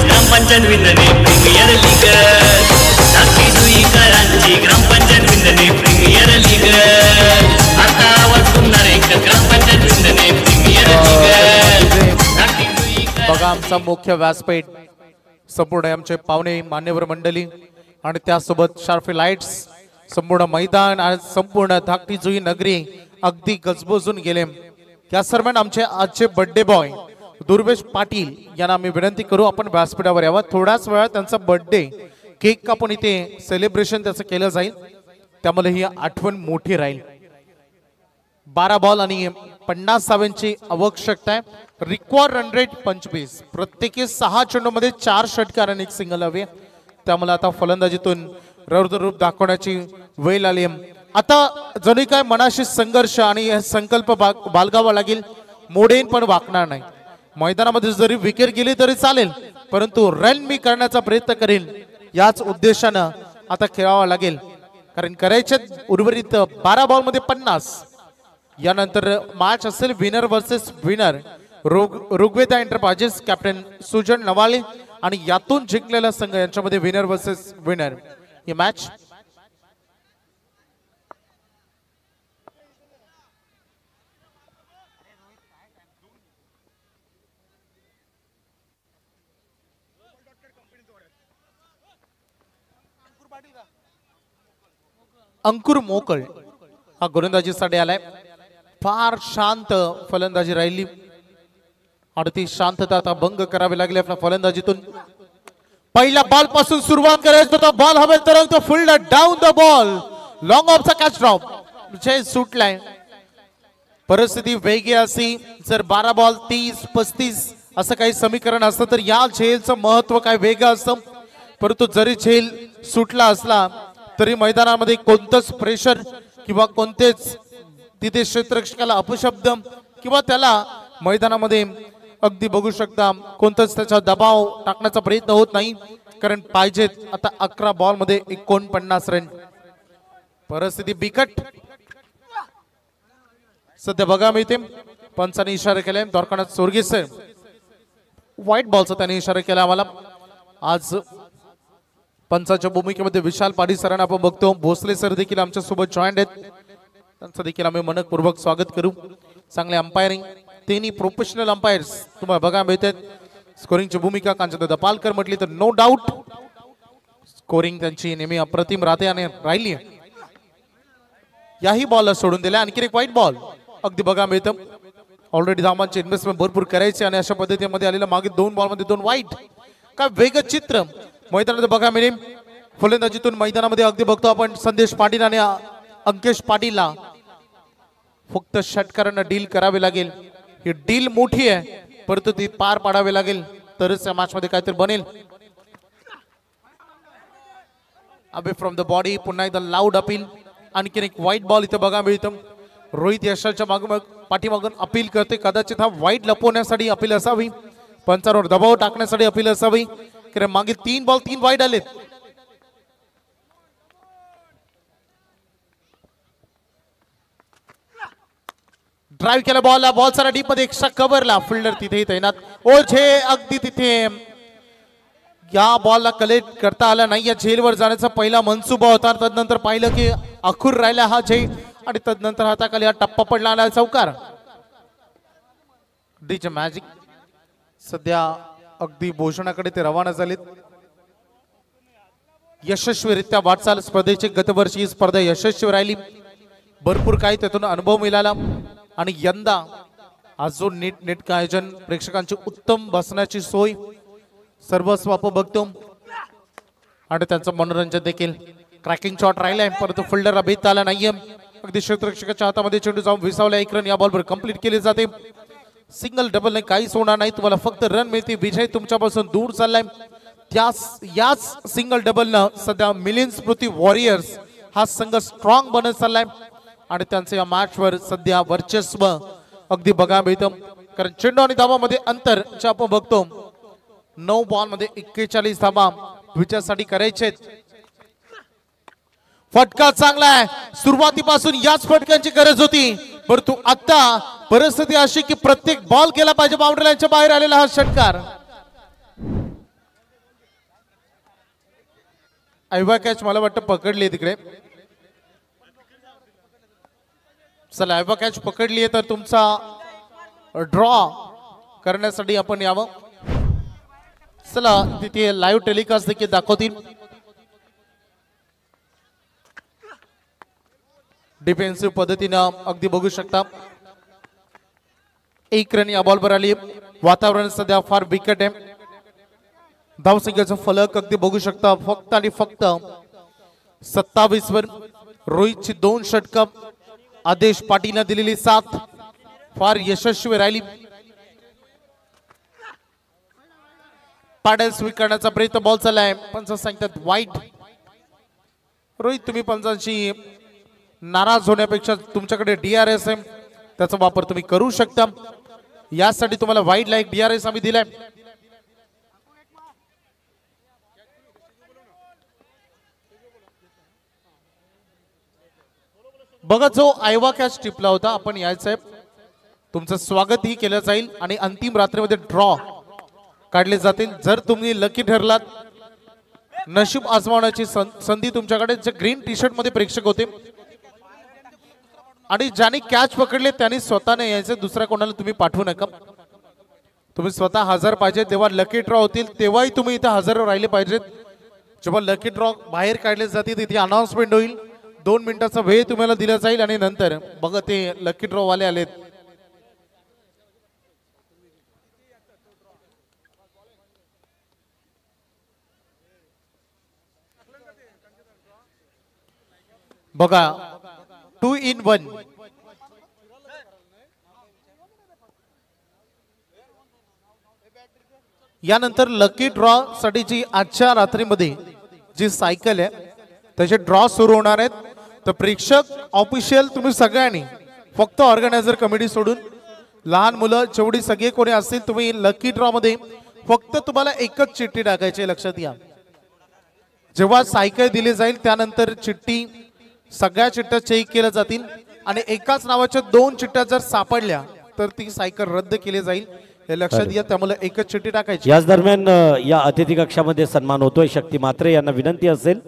E: ग्रामपंचायत विंदने प्रीमियर लीग धाकटी जुईकरांची ग्रामपंचायत विंदने प्रीमियर लीग आता आवाज घुमणार एक ग्रामपंचायत विंदने प्रीमियर लीग धाकटी जुईकर.
D: बघा आमचा मुख्य व्यासपीठ संपूर्ण आमचे पाहुणे मान्यवर मंडळी आणि त्यासोबत शार्फी लाईट्स संपूर्ण मैदान आणि संपूर्ण धाकटी जुई नगरी अगदी गजबजून गेले. त्या दरम्यान आमचे आजचे बर्थडे बॉय दुर्वेश पाटील यांना आम्ही विनंती करू आपण व्यासपीठावर यावं. थोड्याच वेळात त्यांचा बर्थडे केक कापून इथे सेलिब्रेशन त्याचं केलं जाईल त्यामुळे ही आठवण मोठी राहील. 12 बॉल आणि 50 धावांची आवश्यकता आहे. Required run rate 25. प्रत्येकी 6 चेंडूमध्ये 4 षटकार आणि 1 सिंगल हवे. त्यामुळे आता फलंदाजीतून रौद्ररूप दाखवण्याची वेळ आली. आता जणू काय मनाशी संघर्ष आणि संकल्प बाळगावा लागेल. मोडेन पण वाकणार नाही. मैदानामध्ये जरी विकेट गेली तरी चालेल परंतु रन मी करण्याचा प्रयत्न करेल याच उद्देशानं आता खेळावं लागेल. कारण करायचे उर्वरित 12 बॉल मध्ये 50. यानंतर मॅच असेल winner versus winner. Rigveda enterprises captain Sujan Navale आणि यातून जिंकलेला संघ यांच्यामध्ये विनर वर्सेस विनर ही मॅच. अंकुर मोकळ हा गोलंदाजीसाठी आलाय. फार शांत फलंदाजी राहिली आणि ती शांतता आता भंग करावी लागली आपल्या फलंदाजीतून. पहिल्या बॉल पासून सुरुवात करायची होता. बॉल हवे तर तो pulled down the ball long ऑफचा कॅच ड्रॉप जे सुटलाय. परिस्थिती वेगळी अशी जर 12 बॉल 30-35 असं काही समीकरण असतं तर या झेलचं महत्व काय वेगळं असतं. परंतु जरी झेल सुटला असला तरी मैदानामध्ये कोणतंच प्रेशर किंवा कोणतेच तिथे क्षेत्ररक्षकाला अपशब्द किंवा त्याला मैदानामध्ये अगदी बघू शकता कोणताच त्याचा दबाव टाकण्याचा प्रयत्न होत नाही. कारण पाहिजेत आता 11 बॉल मध्ये 49 रन. परिस्थिती बिकट सध्या बघा मिळते. पंचाने इशारा केलाय द्वारकानाथ सोरगीस व्हाईट बॉलचा त्याने इशारा केला आम्हाला. आज पंचाच्या भूमिकेमध्ये विशाल पाटील सरांना आपण बघतो. भोसले सर देखील आमच्या सोबत जॉईंट आहेत. त्यांचं देखील आम्ही मनपूर्वक स्वागत करू. चांगले अंपायरिंग तिन्ही प्रोफेशनल अंपायर्स तुम्हाला बघा मिळतात. स्कोरिंगची भूमिका कांचन दपालकर म्हटली तर नो डाऊट स्कोरिंग त्यांची नेहमी अप्रतिम राहते आणि राहिली. याही बॉलला सोडून दिल्या. आणखी एक व्हाईट बॉल अगदी बघा मिळतं. ऑलरेडी धावांची इन्व्हेस्टमेंट भरपूर करायची आणि अशा पद्धतीमध्ये आलेला मागे 2 बॉल मध्ये 2 व्हाईट. काय वेगळं चित्र मैदानात बघा मिळेल. फलंदाजीतून मैदानामध्ये अगदी बघतो आपण संदेश पाटील आणि अंकेश पाटीलला फक्त षटकारांना डील करावे लागेल. ही डील मोठी आहे परंतु ती पार पाडावी लागेल तरच या मॅच मध्ये काहीतरी बनेल. अबे फ्रॉम द बॉडी पुन्हा एकदा लाऊड अपील. आणखीन एक व्हाईट बॉल इथे बघा मिळतं. रोहित यशाच्या पाठीमागून अपील करते. कदाचित हा व्हाईट लपवण्यासाठी अपील असावी, पंचांवर दबाव टाकण्यासाठी अपील असावी, कारण मागे 3 बॉल 3 व्हाईट आलेत. ड्राईव्ह केला बॉलला, बॉल सारा डीप मध्ये एक्स्ट्रा कव्हरला, फिल्डर तिथेही तैनात. ओझे अगदी तिथे या बॉलला कलेक्ट करता आला नाही. या झेलवर जाण्याचा पहिला मनसुबा होता. तदनंतर पाहिलं की अखूर राहिला हा झेल आणि तदनंतर हाताखाली हा टप्पा पडला आला चौकार. डीजे मॅजिक सध्या अगदी भोषणाकडे ते रवाना झालेत. यशस्वीरित्या वाटचाल स्पर्धेची गतवर्षी ही स्पर्धा यशस्वी राहिली. भरपूर काही त्यातून अनुभव मिळाला आणि यंदा आज जो नेटका आयोजन, प्रेक्षकांची उत्तम बसण्याची सोय, सर्वस्व आपण बघतो आणि त्यांचं मनोरंजन देखील. क्रॅकिंग शॉट राहिलाय परंतु फिल्डर भेदता आला नाहीये. अगदी क्षेत्ररक्षकाच्या हातामध्ये चेंडू जाऊन विसावला. एक रन या बॉलवर कंप्लीट केले जाते. सिंगल डबल नाही, काहीच होणार नाही, तुम्हाला फक्त रन मिळते. विजय तुमच्यापासून दूर चाललाय. याच सिंगल डबलनं सध्या मिलिंद स्मृती वॉरियर्स हा संघ स्ट्रॉंग बनत चाललाय आणि त्यांचं या मॅचवर सध्या वर्चस्व अगदी बघा मिळतं. कारण चेंडू आणि धावामध्ये अंतर जे आपण बघतो, 9 बॉल मध्ये 41 धावा विजयासाठी करायचे. फटका चांगला आहे. सुरुवातीपासून याच फटक्यांची गरज होती, परंतु आता परिस्थिती अशी की प्रत्येक बॉल केला पाहिजे. बाउंड्री लाईनच्या बाहेर आलेला हा षटकार. ऐवा कॅच मला वाटतं पकडली तिकडे. चला ऐवा कॅच पकडली तर तुमचा ड्रॉ करण्यासाठी आपण यावं. चला तिथे लाईव्ह टेलिकास्ट देखील दाखवतील. डिफेन्सिव्ह पद्धतीनं अगदी बघू शकता. 1 रन या बॉलवर आली. वातावरण सध्या फार बिकट आहे. धावसंख्येचा फलक अगदी बघू शकता. फक्त आणि फक्त 27 वर रोहितची 2 षटकं, आदेश पाटीलने दिलेली 7 फार यशस्वी राहिली. पॅडल स्वीकारण्याचा प्रयत्न, बॉल चाललाय. पंच सांगतात वाईट. रोहित तुम्ही पंचांशी नाराज होण्यापेक्षा तुमच्याकडे DRS आहे, त्याचा वापर तुम्ही करू शकता. यासाठी तुम्हाला वाईट ला एक DRS आम्ही दिलाय. बघा जो आयवा कॅच टिपला होता आपण यायचंय, तुमचं स्वागतही केलं जाईल आणि अंतिम रात्रीमध्ये ड्रॉ काढले जातील. जर तुम्ही लकी ठरलात, नशीब आजमावण्याची संधी तुमच्याकडे. जे ग्रीन टी शर्ट मध्ये प्रेक्षक होते आणि ज्यांनी कॅच पकडले त्यांनी स्वतःने यायचं, दुसऱ्या कोणाला तुम्ही पाठवू नका. तुम्ही स्वतः हजर पाहिजे. तेव्हा लकी ड्रॉ होतील, तेव्हाही तुम्ही इथे हजर राहिले पाहिजेत. जेव्हा लकी ड्रॉ बाहेर काढले जातील तिथे अनाउन्समेंट होईल. 2 मिनिटाचा वेळ तुम्हाला दिला जाईल आणि नंतर बघा ते लकी ड्रॉ वाले आलेत. बघा 2 in 1. यानंतर लकी ड्रॉ साठीची आजच्या रात्रीमध्ये जी सायकल आहे त्याचे ड्रॉ सुरू होणार आहेत. तर प्रेक्षक ऑफिशियल तुम्ही सगळ्यांनी, फक्त ऑर्गनायझर कमिटी सोडून लहान मुलं जेवढी सगळे कोणी असतील, तुम्ही लकी ड्रॉ मध्ये फक्त तुम्हाला एकच चिठ्ठी टाकायची, लक्षात घ्या. जेव्हा सायकल दिली जाईल त्यानंतर चिठ्ठी, सगळ्या चिठ्ठ्या चेक केल्या जातील आणि एकाच नावाच्या 2 चिठ्ठ्या जर सापडल्या तर ती सायकल रद्द केली जाईल, हे लक्षात घ्या. त्यामुळे एकच चिठ्ठी टाकायची.
A: याच दरम्यान या अतिथी कक्षामध्ये सन्मान होतोय. शक्ती म्हात्रे यांना विनंती असेल,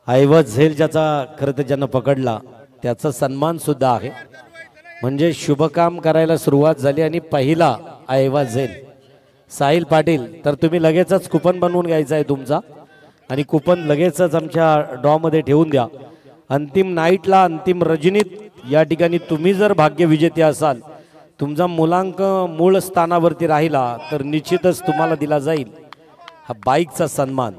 A: ऐवज झेल ज्याचा खरं तर ज्यानं पकडला त्याचा सन्मान सुद्धा आहे. म्हणजे शुभकाम करायला सुरुवात झाली आणि पहिला ऐवज झेल साहिल पाटील. तर तुम्ही लगेचच कुपन बनवून घ्यायचा आहे तुमचा आणि कुपन लगेचच आमच्या ड्रॉ मध्ये ठेवून द्या. अंतिम नाईटला, अंतिम रजनीत या ठिकाणी तुम्ही जर भाग्य विजेते असाल, तुमचा मुलांक मूळ स्थानावरती राहिला तर निश्चितच तुम्हाला दिला जाईल हा बाईकचा सन्मान.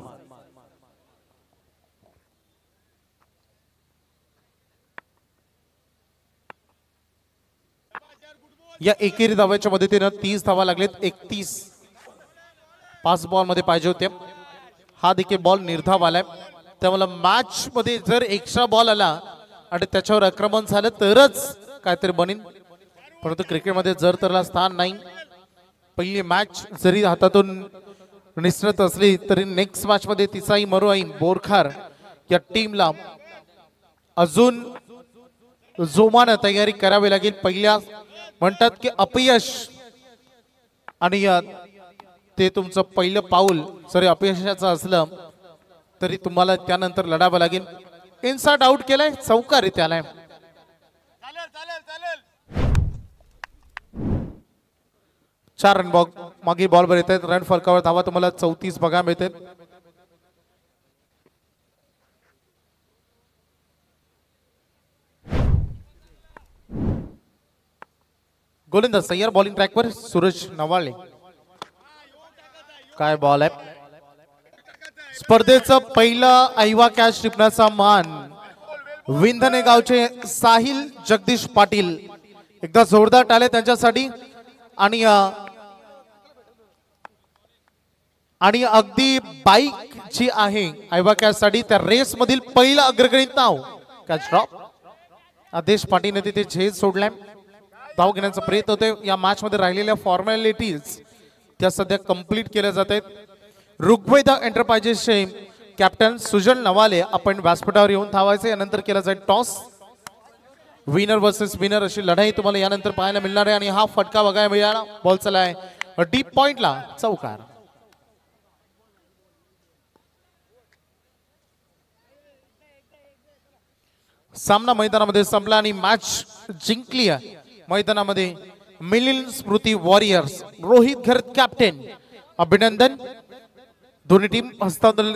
D: या एकेरी धावाच्या मदतीनं 30 धावा लागलेत. 31 5 बॉल मध्ये पाहिजे होते. हा देखील बॉल निर्धाव आलाय. त्यामुळे मॅच मध्ये जर एक्स्ट्रा बॉल आला आणि त्याच्यावर आक्रमण झालं तरच काहीतरी बनेल, परंतु क्रिकेटमध्ये जर त्याला स्थान नाही. पहिली मॅच जरी हातातून निसरत असली तरी नेक्स्ट मॅच मध्ये तिसाई मरुआईन बोरखार या टीमला अजून जोमानं तयारी करावी लागेल. पहिल्या म्हणतात की अपयश आणि ते तुमचं पहिलं पाऊल जरी अपयशाचं असलं तरी तुम्हाला त्यानंतर लढावं लागेल. इनसाइड आउट केलाय, चौकारी त्याला. 4 रन मागे बॉलवर येत आहेत. रन फलकावर धावा तुम्हाला 34 बघा मिळते. गोलंदाज सय्यर बॉलिंग ट्रॅकवर सूरज नवाळे. काय बॉल आहे. स्पर्धेचं पहिलं ऐवा कॅच टिपण्याचा मान विंधने गावचे साहिल जगदीश पाटील. एकदा जोरदार टाळे त्यांच्यासाठी. आणि अगदी बाईक जी आहे ऐवा कॅच साठी त्या रेस मधील पहिलं अग्रगणित नाव कॅच ड्रॉप. आदेश पाटीलने तिथे झेज सोडलाय. धाव घेण्याचा प्रयत्न होते. या मॅच मध्ये राहिलेल्या फॉर्मॅलिटीज त्या सध्या कंप्लीट केल्या जात आहेत. ऋग्वेदा एंटरप्राइजेसचे कॅप्टन सुजल नवाले आपण व्यासपीठावर येऊन धावायचे. यानंतर केला जाईल टॉस. विनर वर्सेस विनर अशी लढाई तुम्हाला यानंतर पाहायला मिळणार आहे. आणि हा फटका बघायला मिळाला. बॉल चलाय डीप पॉइंटला, चौकार. सामना मैदानामध्ये संपला आणि मॅच जिंकली. मैदानामध्ये मिलिंद स्मृती वॉरियर्स रोहित घरत कॅप्टन. अभिनंदन. दोन्ही टीम हस्तांतरण